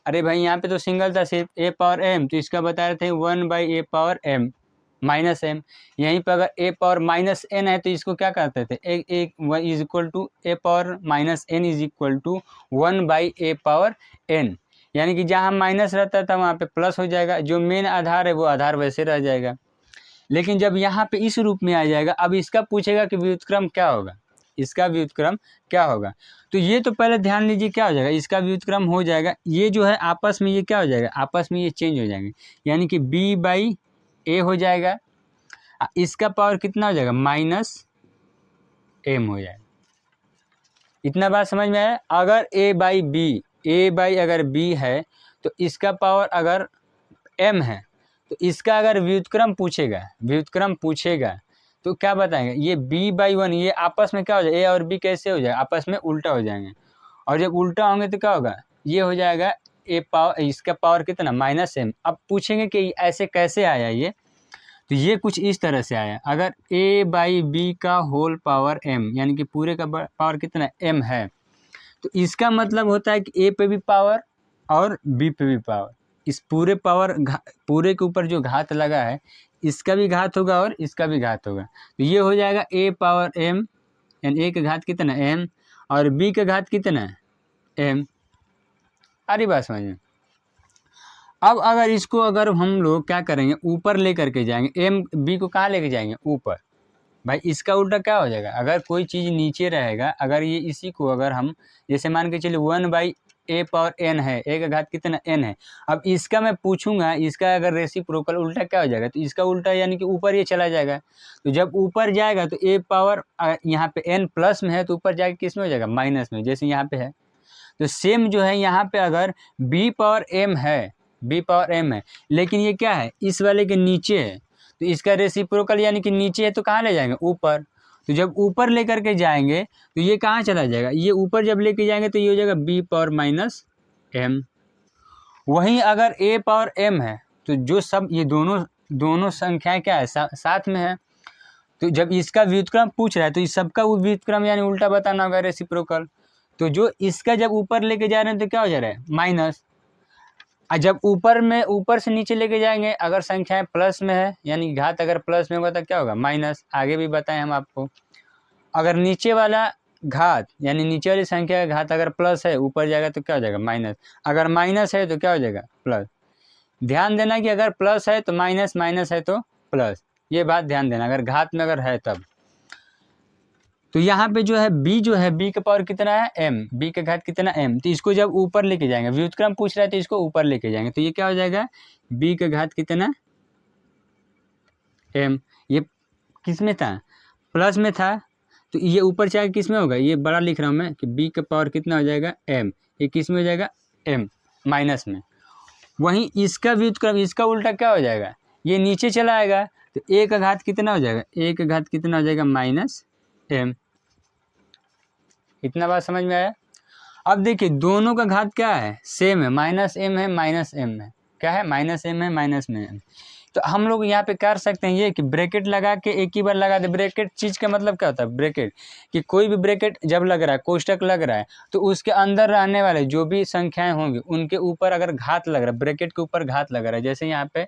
अरे भाई यहाँ पे तो सिंगल था सिर्फ a पावर m, तो इसका बता रहे थे 1/a power m minus m। यहीं पर अगर a पावर माइनस n है तो इसको क्या करते थे, एक is equal to a power minus n is equal to 1/a power n, यानी कि जहाँ माइनस रहता था वहाँ पे प्लस हो जाएगा, जो मेन आधार है वो आधार वैसे रह जाएगा। लेकिन जब यहाँ पे इस रूप में आ जाएगा, अब इसका पूछेगा कि व्युत्क्रम क्या होगा, इसका व्युत्क्रम क्या होगा। तो ये तो पहले ध्यान लीजिए क्या हो जाएगा, इसका व्युत्क्रम हो जाएगा, ये जो है आपस में ये क्या हो जाएगा, आपस में ये चेंज हो जाएंगे, यानी कि b/a हो जाएगा, इसका पावर कितना हो जाएगा, -m हो जाएगा। इतना बात समझ में आया। अगर a/b अगर b है तो इसका पावर अगर m है, तो इसका अगर व्युत्क्रम पूछेगा तो क्या बताएंगे, ये b/1 ये आपस में क्या हो जाएगा, a और b कैसे हो जाएगा, आपस में उल्टा हो जाएंगे, और जब उल्टा होंगे तो क्या होगा, ये हो जाएगा a पावर, इसका पावर कितना -m। अब पूछेंगे कि ऐसे कैसे आया ये, तो ये कुछ इस तरह से आया। अगर a/b का होल पावर m यानी कि पूरे का पावर कितना m है, तो इसका मतलब होता है कि a पे भी पावर और b पे भी पावर, इस पूरे पूरे के ऊपर जो घात लगा है इसका भी घात होगा और इसका भी घात होगा, तो ये हो जाएगा a पावर m, यानी a का घात कितना m और b का घात कितना m। अरे बात समझ में। अब अगर इसको अगर हम लोग क्या करेंगे, ऊपर लेकर के जाएंगे, m b को कहाँ लेके जाएंगे, ऊपर। भाई इसका उल्टा क्या हो जाएगा, अगर कोई चीज़ नीचे रहेगा, अगर ये इसी को अगर हम जैसे मान के चलिए 1/a पावर n है, a का घात कितना n है, अब इसका मैं पूछूंगा, इसका अगर रेसिप्रोकल उल्टा क्या हो जाएगा, तो इसका उल्टा यानी कि ऊपर ये चला जाएगा, तो जब ऊपर जाएगा तो a पावर यहाँ पे n प्लस में है तो ऊपर जाके किस में हो जाएगा, माइनस में, जैसे यहाँ पे है। तो सेम जो है यहाँ पे अगर b पावर m है, लेकिन ये क्या है, इस वाले के नीचे है, तो इसका रेसिप्रोकल यानी कि नीचे है तो कहाँ ले जाएंगे, ऊपर। तो जब ऊपर लेकर के जाएंगे तो ये कहाँ चला जाएगा, ये ऊपर जब लेके जाएंगे तो ये हो जाएगा b पावर -m। वहीं अगर a पावर m है तो जो सब ये दोनों संख्याएं क्या है, साथ में है, तो जब इसका व्युत्क्रम पूछ रहा है तो इस सबका वो व्युत्क्रम यानी उल्टा बताना होगा, रेसिप्रोकल। तो जो इसका जब ऊपर लेके जा रहे हैं तो क्या हो जा रहा है, माइनस। जब ऊपर से नीचे लेके जाएंगे, अगर संख्याएं प्लस में है यानी घात अगर प्लस में होगा तो क्या होगा, माइनस। आगे भी बताएं हम आपको, अगर नीचे वाला घात यानी नीचे वाली संख्या का घात अगर प्लस है, ऊपर जाएगा तो क्या हो जाएगा, माइनस। अगर माइनस है तो क्या हो जाएगा, प्लस। ध्यान देना कि अगर प्लस है तो माइनस, माइनस है तो प्लस, ये बात ध्यान देना, अगर घात में अगर है तब। तो यहाँ पे जो है b का पावर कितना है m, b का घात कितना m, तो इसको जब ऊपर लेके जाएंगे, व्युत्क्रम पूछ रहा है तो इसको ऊपर लेके जाएंगे, तो ये क्या हो जाएगा, b का घात कितना m। ये किस में था, प्लस में था, तो ये ऊपर चाहे किस में होगा, ये बड़ा लिख रहा हूँ मैं कि b का पावर कितना हो जाएगा m, ये किस में हो जाएगा, m माइनस में। वहीं इसका व्युत्क्रम, इसका उल्टा क्या हो जाएगा, ये नीचे चला आएगा, तो a का घात कितना हो जाएगा, a का घात कितना हो जाएगा, -m। इतना बात समझ में आया। अब देखिए दोनों का घात क्या है, सेम है, -m है, -m है, क्या है, -m है, -m। तो हम लोग यहाँ पे कर सकते हैं ये कि ब्रैकेट लगा के एक ही बार लगा दे। ब्रैकेट चीज़ का मतलब क्या होता है, ब्रैकेट कि कोई भी ब्रैकेट जब लग रहा है, कोष्टक लग रहा है, तो उसके अंदर रहने वाले जो भी संख्याएं होंगी उनके ऊपर अगर घात लग रहा है, ब्रैकेट के ऊपर घात लग रहा है, जैसे यहाँ पे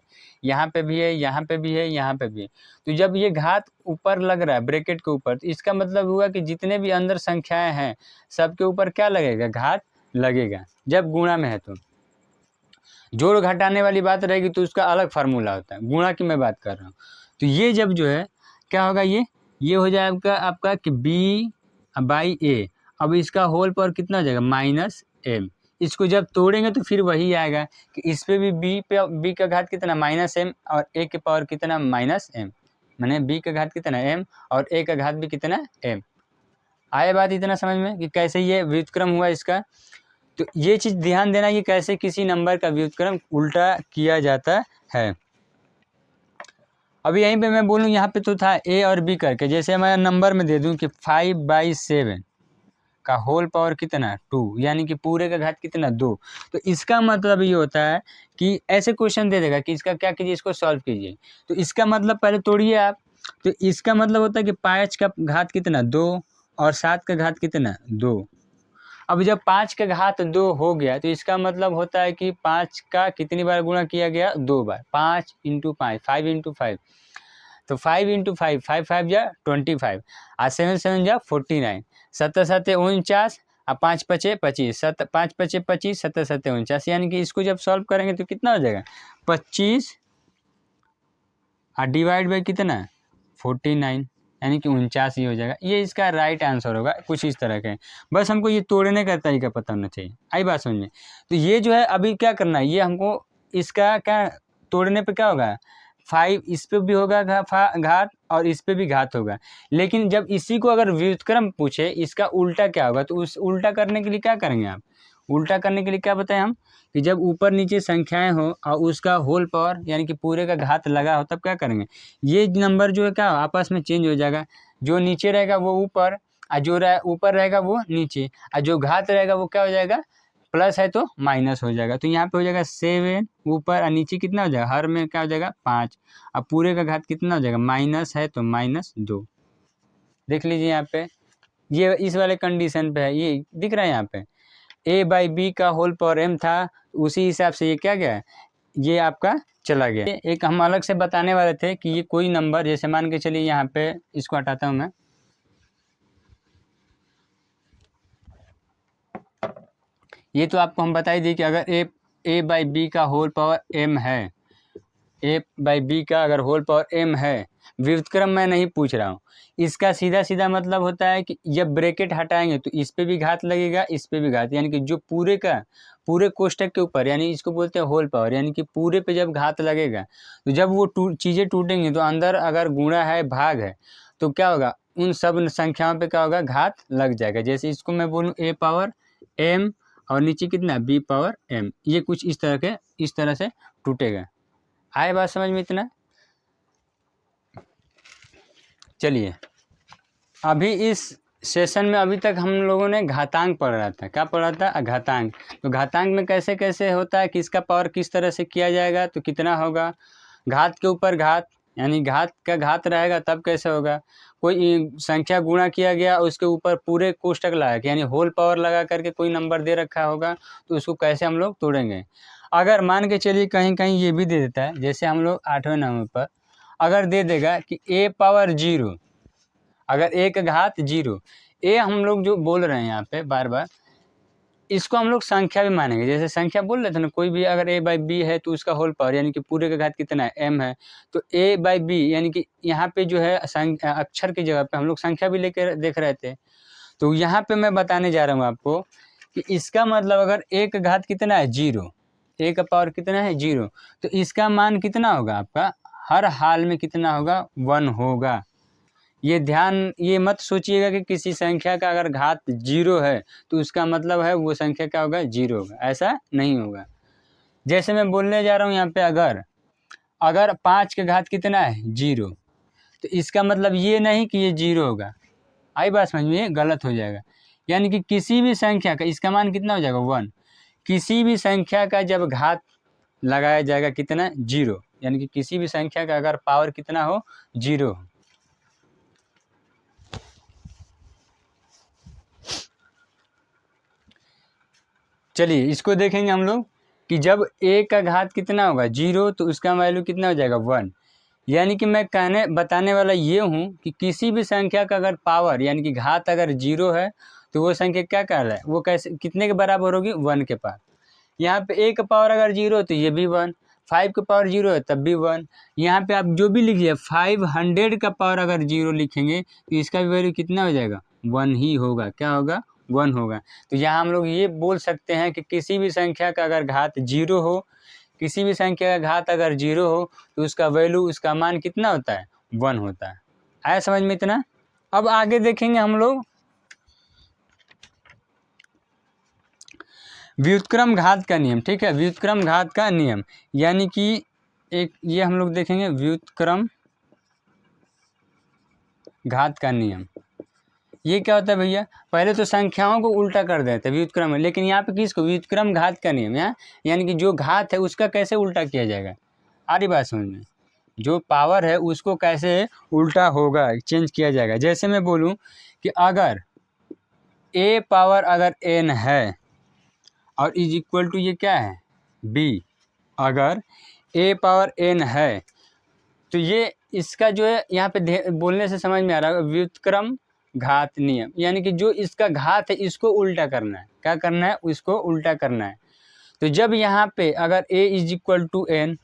भी है, यहाँ पे भी है, यहाँ पे भी है, तो जब ये घात ऊपर लग रहा है ब्रैकेट के ऊपर, तो इसका मतलब हुआ कि जितने भी अंदर संख्याएँ हैं सबके ऊपर क्या लगेगा, घात लगेगा, जब गुणा में है। तो जोड़ घटाने वाली बात रहेगी तो उसका अलग फार्मूला होता है, गुणा की मैं बात कर रहा हूँ। तो ये जब जो है क्या होगा, ये हो जाएगा आपका कि b/a, अब इसका होल पावर कितना हो जाएगा, -m। इसको जब तोड़ेंगे तो फिर वही आएगा कि इस पे भी b का घात कितना, -m, और a के पावर कितना, -m, मैंने b का घात कितना m और a का घात भी कितना m। आया बात इतना समझ में कि कैसे ये व्युत्क्रम हुआ इसका। तो ये चीज़ ध्यान देना कि कैसे किसी नंबर का व्युत्क्रम उल्टा किया जाता है। अभी यहीं पे मैं बोलूँ, यहाँ पे तो था ए और बी करके, जैसे मैं नंबर में दे दूँ कि 5/7 का होल पावर कितना 2, यानी कि पूरे का घात कितना 2। तो इसका मतलब ये होता है कि ऐसे क्वेश्चन दे देगा कि इसका क्या कीजिए, इसको सॉल्व कीजिए। तो इसका मतलब पहले तोड़िए आप। तो इसका मतलब होता है कि 5 का घात कितना 2 और 7 का घात कितना 2। अब जब 5 का घात 2 हो गया तो इसका मतलब होता है कि 5 का कितनी बार गुणा किया गया, 2 बार। 5 × 5, 5 × 5, तो 5 × 5, 5 5 जा 25, और 7 7 जा 49, 7 7 49, और 5 5 25, 5 5 25, 7 7 49, यानी कि इसको जब सॉल्व करेंगे तो कितना हो जाएगा 25 और डिवाइड बाई कितना 49, यानी कि 49 ही हो जाएगा। ये इसका राइट आंसर होगा। कुछ इस तरह का है, बस हमको ये तोड़ने का तरीका पता होना चाहिए। आई बात समझ में? तो ये जो है अभी क्या करना है, ये हमको इसका क्या तोड़ने पे क्या होगा, 5 इस पे भी होगा घात और इस पे भी घात होगा। लेकिन जब इसी को अगर व्युत्क्रम पूछे इसका उल्टा क्या होगा, तो उस उल्टा करने के लिए क्या करेंगे आप, उल्टा करने के लिए क्या बताएं हम कि जब ऊपर नीचे संख्याएं हो और उसका होल पावर यानी कि पूरे का घात लगा हो, तब क्या करेंगे, ये नंबर जो है क्या आपस में चेंज हो जाएगा। जो नीचे रहेगा वो ऊपर, और जो ऊपर रहेगा वो नीचे, और जो घात रहेगा वो क्या हो जाएगा, प्लस है तो माइनस हो जाएगा। तो यहाँ पे हो जाएगा 7 ऊपर, और नीचे कितना हो जाएगा, हर में क्या हो जाएगा 5, अब पूरे का घात कितना हो जाएगा, माइनस है तो -2। देख लीजिए यहाँ पे, ये इस वाले कंडीशन पे है, ये दिख रहा है यहाँ पे a/b का होल पावर m था, उसी हिसाब से ये क्या गया, ये आपका चला गया। एक हम अलग से बताने वाले थे कि ये कोई नंबर, जैसे मान के चलिए यहाँ पे, इसको हटाता हूँ मैं, ये तो आपको हम बता ही दिए कि अगर a/b का होल पावर m है, a/b का अगर होल पावर m है, व्युत्क्रम मैं नहीं पूछ रहा हूँ, इसका सीधा सीधा मतलब होता है कि जब ब्रैकेट हटाएंगे तो इस पे भी घात लगेगा, इस पे भी घात, यानी कि जो पूरे कोष्ठक के ऊपर, यानी इसको बोलते हैं होल पावर, यानी कि पूरे पे जब घात लगेगा तो जब वो चीज़ें टूटेंगी तो अंदर अगर गुणा है भाग है तो क्या होगा, उन सब संख्याओं पे क्या होगा, घात लग जाएगा। जैसे इसको मैं बोलूँ a/m और नीचे कितना b/m, ये कुछ इस तरह से टूटेगा। आए बात समझ में इतना? चलिए, अभी इस सेशन में अभी तक हम लोगों ने घातांक पढ़ रहा था। क्या पढ़ा था, घातांक। तो घातांक में कैसे कैसे होता है कि इसका पावर किस तरह से किया जाएगा, तो कितना होगा, घात के ऊपर घात, यानी घात का घात रहेगा तब कैसे होगा, कोई संख्या गुणा किया गया उसके ऊपर पूरे कोष्ठक लगा के, यानी होल पावर लगा करके कोई नंबर दे रखा होगा, तो उसको कैसे हम लोग तोड़ेंगे। अगर मान के चलिए कहीं कहीं ये भी दे देता है, जैसे हम लोग 8वें नंबर पर अगर दे देगा कि a/0, अगर a का घात 0, ए हम लोग जो बोल रहे हैं यहाँ पे बार बार, इसको हम लोग संख्या भी मानेंगे। जैसे संख्या बोल रहे थे ना, कोई भी अगर a/b है तो उसका होल पावर यानी कि पूरे का घात कितना है, m है, तो a/b यानी कि यहाँ पे जो है अक्षर की जगह पे हम लोग संख्या भी लेकर देख रहे थे। तो यहाँ पे मैं बताने जा रहा हूँ आपको कि इसका मतलब अगर a का घात कितना है 0, a का पावर कितना है 0, तो इसका मान कितना होगा आपका, हर हाल में कितना होगा, 1 होगा। ये मत सोचिएगा कि किसी संख्या का अगर घात 0 है तो उसका मतलब है वो संख्या क्या होगा, 0 होगा, ऐसा नहीं होगा। जैसे मैं बोलने जा रहा हूँ यहाँ पे, अगर 5 का घात कितना है 0, तो इसका मतलब ये नहीं कि ये 0 होगा। आई बात समझ में, ये गलत हो जाएगा। यानी कि किसी भी संख्या का इसका मान कितना हो जाएगा 1, किसी भी संख्या का जब घात लगाया जाएगा कितना 0, यानी कि किसी भी संख्या का अगर पावर कितना हो 0। चलिए इसको देखेंगे हम लोग कि जब a का घात कितना होगा 0 तो उसका वैल्यू कितना हो जाएगा 1। यानी कि मैं बताने वाला ये हूँ कि किसी भी संख्या का अगर पावर यानी कि घात अगर 0 है तो वो संख्या क्या कर रहा है, वो कैसे कितने के बराबर होगी, 1 के पास। यहाँ पे a का पावर अगर 0 तो ये भी 1, 5 का पावर 0 है तब भी 1। यहाँ पे आप जो भी लिखिए 500 का पावर अगर 0 लिखेंगे तो इसका भी वैल्यू कितना हो जाएगा, 1 ही होगा। क्या होगा, 1 होगा। तो यहाँ हम लोग ये बोल सकते हैं कि किसी भी संख्या का अगर घात 0 हो, किसी भी संख्या का घात अगर 0 हो तो उसका वैल्यू, उसका मान कितना होता है, 1 होता है। आया समझ में इतना? अब आगे देखेंगे हम लोग व्युत्क्रम घात का नियम, ठीक है, व्युत्क्रम घात का नियम, यानी कि एक ये हम लोग देखेंगे व्युत्क्रम घात का नियम। ये क्या होता है भैया, पहले तो संख्याओं को उल्टा कर देते हैं व्युत्क्रम में, लेकिन यहाँ पे किसको, व्युत्क्रम घात का नियम है, यानी कि जो घात है उसका कैसे उल्टा किया जाएगा, आ रही बात समझ में, जो पावर है उसको कैसे उल्टा होगा, चेंज किया जाएगा। जैसे मैं बोलूँ कि अगर a पावर अगर n है और इज इक्वल टू ये क्या है b, अगर a पावर n है तो ये इसका जो है यहाँ पे बोलने से समझ में आ रहा है व्युत्क्रम घात नियम, यानी कि जो इसका घात है इसको उल्टा करना है, क्या करना है, उसको उल्टा करना है। तो जब यहाँ पे अगर a is equal to n,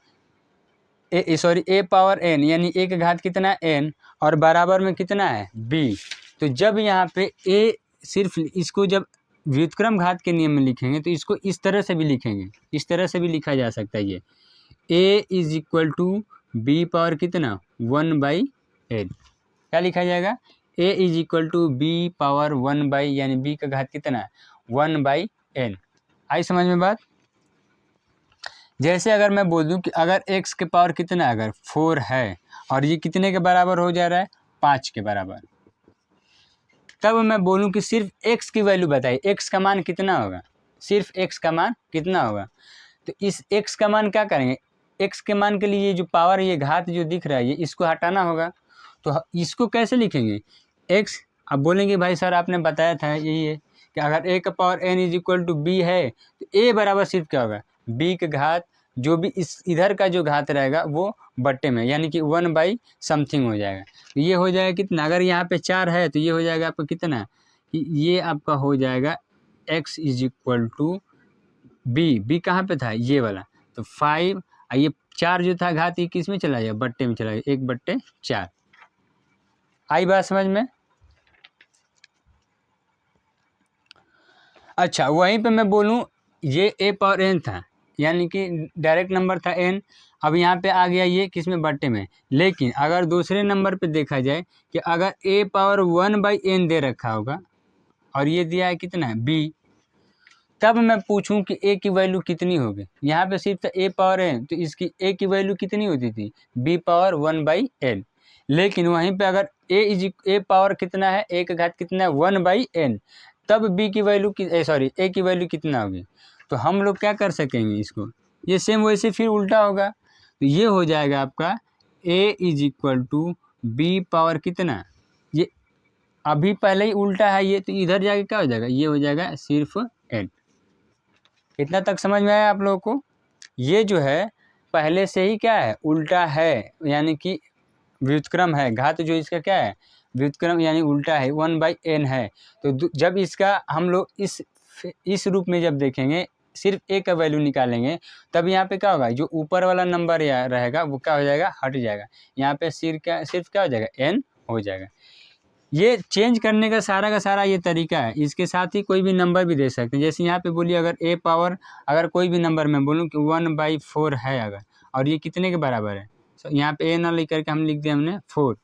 a power n यानी a का घात कितना है n और बराबर में कितना है b, तो जब यहाँ पे a सिर्फ इसको जब व्युत्क्रम घात के नियम में लिखेंगे तो इसको इस तरह से भी लिखेंगे, इस तरह से भी लिखा जा सकता है, ये a is equal to b power कितना 1/n, क्या लिखा जाएगा, a is equal to b power 1 यानी b का घात कितना है 1/n। आई समझ में बात। जैसे अगर मैं बोल दूं कि अगर x के पावर कितना अगर 4 है और ये कितने के बराबर हो जा रहा है 5 के बराबर, तब मैं बोलूं कि सिर्फ x की वैल्यू बताइए, x का मान कितना होगा, सिर्फ x का मान कितना होगा। तो इस x का मान क्या करेंगे, x के मान के लिए जो पावर ये घात जो दिख रहा है ये इसको हटाना होगा, तो इसको कैसे लिखेंगे x, अब बोलेंगे भाई सर आपने बताया था यही है कि अगर a का power n is equal to b है तो a बराबर सिर्फ क्या होगा b के घात, जो भी इस इधर का जो घात रहेगा वो बट्टे में, यानी कि 1/समथिंग हो जाएगा। तो ये हो जाएगा कितना, अगर यहाँ पे 4 है तो ये हो जाएगा आपका कितना, कि ये आपका हो जाएगा x is equal to b कहाँ पे था ये वाला, तो 5, ये 4 जो था घात ये किस में चला जाएगा बट्टे में चला जाएगा 1/4। आई बात समझ में। अच्छा वहीं पे मैं बोलूँ ये a पावर n था, यानी कि डायरेक्ट नंबर था n, अब यहाँ पे आ गया ये किस में बट्टे में, लेकिन अगर दूसरे नंबर पे देखा जाए कि अगर a पावर 1/n दे रखा होगा और ये दिया है कितना है b, तब मैं पूछूं कि a की वैल्यू कितनी होगी, यहाँ पे सिर्फ a पावर n, तो इसकी a की वैल्यू कितनी होती थी b पावर 1/n, लेकिन वहीं पे अगर a पावर कितना है a का घात कितना है 1/n, तब b की वैल्यू a की वैल्यू कितना होगी, तो हम लोग क्या कर सकेंगे इसको, ये सेम वैसे फिर उल्टा होगा, तो ये हो जाएगा आपका a is equal to b power कितना, ये अभी पहले ही उल्टा है ये, तो इधर जाके क्या हो जाएगा, ये हो जाएगा सिर्फ n। इतना तक समझ में आया आप लोगों को। ये जो है पहले से ही क्या है उल्टा है, यानी कि व्युत्क्रम है, घात जो इसका क्या है व्युत्क्रम यानी उल्टा है 1/n है। तो जब इसका हम लोग इस रूप में जब देखेंगे सिर्फ a का वैल्यू निकालेंगे, तब यहाँ पे क्या होगा, जो ऊपर वाला नंबर रहेगा वो क्या हो जाएगा हट जाएगा, यहाँ पे सिर्फ क्या हो जाएगा n हो जाएगा। ये चेंज करने का सारा ये तरीका है, इसके साथ ही कोई भी नंबर भी दे सकते हैं। जैसे यहाँ पे बोलिए अगर a पावर अगर कोई भी नंबर मैं बोलूँ कि 1/4 है अगर, और ये कितने के बराबर है, तो यहाँ पे a ना लिख करके हम लिख दिया हमने 4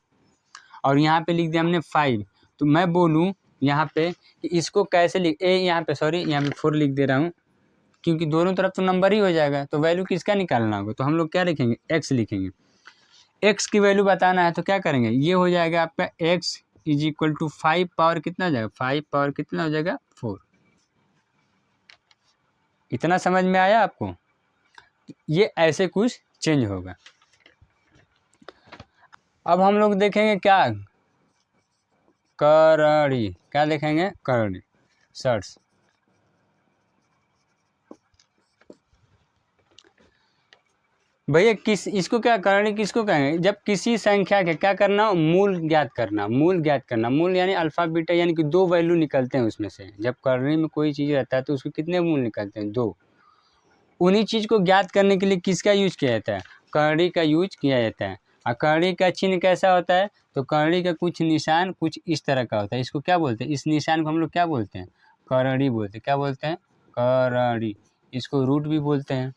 और यहाँ पे लिख दिया हमने 5, तो मैं बोलूँ यहाँ पे कि इसको कैसे यहाँ पे 4 लिख दे रहा हूँ, क्योंकि दोनों तरफ तो नंबर ही हो जाएगा, तो वैल्यू किसका निकालना होगा, तो हम लोग क्या लिखेंगे x लिखेंगे, x की वैल्यू बताना है तो क्या करेंगे, ये हो जाएगा आपका x is equal to 5 power कितना हो जाएगा 5 पावर कितना हो जाएगा 4। इतना समझ में आया आपको, ये ऐसे कुछ चेंज होगा। अब हम लोग देखेंगे क्या करड़ी, क्या देखेंगे करड़ी सर्च। भैया इसको क्या करणी किसको कहेंगे, जब किसी संख्या के क्या करना हो मूल ज्ञात करना, मूल यानी अल्फा बीटा, यानी कि 2 वैल्यू निकलते हैं उसमें से, जब करणी में कोई चीज़ रहता है तो उसके कितने मूल निकलते हैं 2, उन्हीं चीज़ को ज्ञात करने के लिए किसका यूज किया जाता है करणी का यूज किया जाता है। और करणी का चिन्ह कैसा होता है, तो करणी का कुछ निशान कुछ इस तरह का होता है, इसको क्या बोलते हैं, इस निशान को हम लोग क्या बोलते हैं करणी बोलते हैं, क्या बोलते हैं करणी, इसको रूट भी बोलते हैं,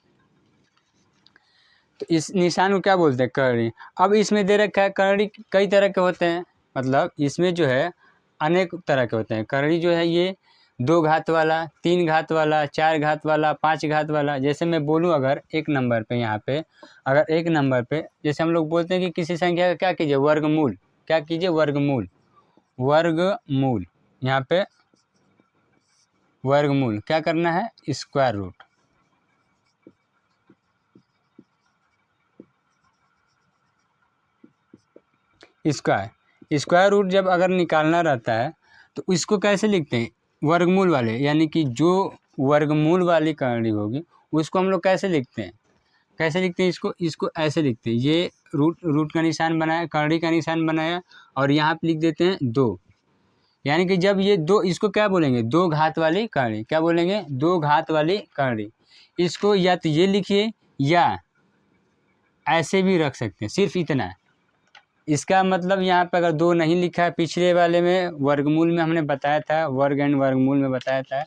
तो इस निशान को क्या बोलते हैं करणी। अब इसमें दे रखा है करणी कई तरह के होते हैं, मतलब इसमें जो है अनेक तरह के होते हैं करणी जो है ये 2 घात वाला, 3 घात वाला, 4 घात वाला, 5 घात वाला। जैसे मैं बोलूँ अगर एक नंबर पे यहाँ पे, अगर एक नंबर पे जैसे हम लोग बोलते हैं कि किसी संख्या का क्या कीजिए, वर्गमूल, क्या कीजिए, वर्गमूल, वर्गमूल, यहाँ पे वर्गमूल क्या करना है, स्क्वायर रूट। स्क्वायर रूट जब अगर निकालना रहता है तो इसको कैसे लिखते हैं, वर्गमूल वाले, यानी कि जो वर्गमूल वाली करनी होगी उसको हम लोग कैसे लिखते हैं, इसको ऐसे लिखते हैं। ये रूट का निशान बनाया, करड़ी का निशान बनाया, और यहाँ पे लिख देते हैं 2। यानी कि जब ये 2, इसको क्या बोलेंगे, 2 घात वाली करड़ी, क्या बोलेंगे, 2 घात वाली करड़ी। इसको या तो ये लिखिए या ऐसे भी रख सकते हैं, सिर्फ इतना। इसका मतलब यहाँ पे अगर 2 नहीं लिखा है, पिछले वाले में वर्गमूल में हमने बताया था, वर्ग एंड वर्गमूल में बताया था,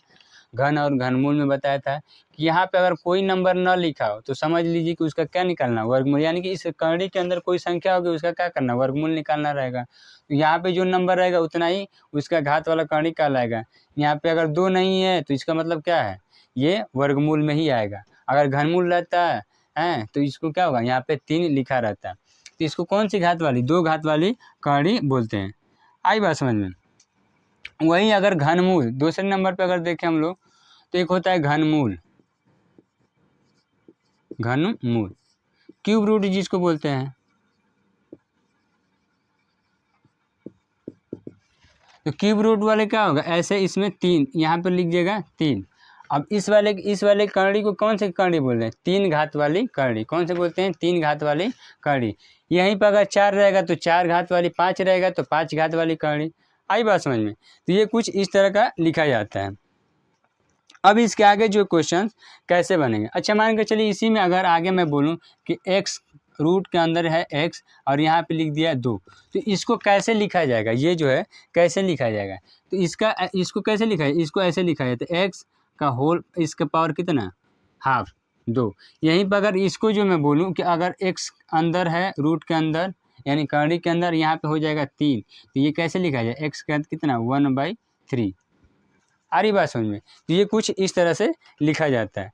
घन और घनमूल में बताया था कि यहाँ पे अगर कोई नंबर न लिखा हो तो समझ लीजिए कि उसका क्या निकालना, वर्गमूल। यानी कि इस करड़ी के अंदर कोई संख्या होगी उसका क्या करना, वर्गमूल निकालना रहेगा। तो यहाँ पे जो नंबर रहेगा उतना ही उसका घात वाला करड़ी कहलाएगा। यहाँ पे अगर 2 नहीं है तो इसका मतलब क्या है, ये वर्गमूल में ही आएगा। अगर घनमूल रहता है तो इसको क्या होगा, यहाँ पे 3 लिखा रहता है, तो इसको कौन सी घात वाली, 2 घात वाली करड़ी बोलते हैं। आई बात समझ में। वहीं अगर घनमूल, दूसरे नंबर पे अगर देखें हम लोग तो एक होता है घनमूल, घनमूल क्यूब रूट जिसको बोलते हैं। तो क्यूब रूट वाले क्या होगा, ऐसे इसमें 3 यहाँ पर लिख दिएगा 3। अब इस वाले करड़ी को कौन से करड़ी बोलते हैं, 3 घात वाली करड़ी। कौन से बोलते हैं, 3 घात वाली करड़ी। यहीं पर अगर 4 रहेगा तो 4 घात वाली, 5 रहेगा तो 5 घात वाली करड़ी। आई बात समझ में। तो ये कुछ इस तरह का लिखा जाता है। अब इसके आगे जो क्वेश्चन कैसे बनेंगे, अच्छा मान के चलिए इसी में अगर आगे मैं बोलूं कि x रूट के अंदर है x और यहाँ पे लिख दिया 2, तो इसको कैसे लिखा जाएगा, ये जो है कैसे लिखा जाएगा। तो इसको कैसे लिखा है, इसको ऐसे लिखा जाए, तो x का होल, इसका पावर कितना, हाफ 2। यहीं पर अगर इसको जो मैं बोलूँ कि अगर x अंदर है रूट के अंदर, यानी करड़ी के अंदर, यहाँ पे हो जाएगा 3, तो ये कैसे लिखा जाए, x का कितना 1/3। आ रही बात समझ में। तो ये कुछ इस तरह से लिखा जाता है।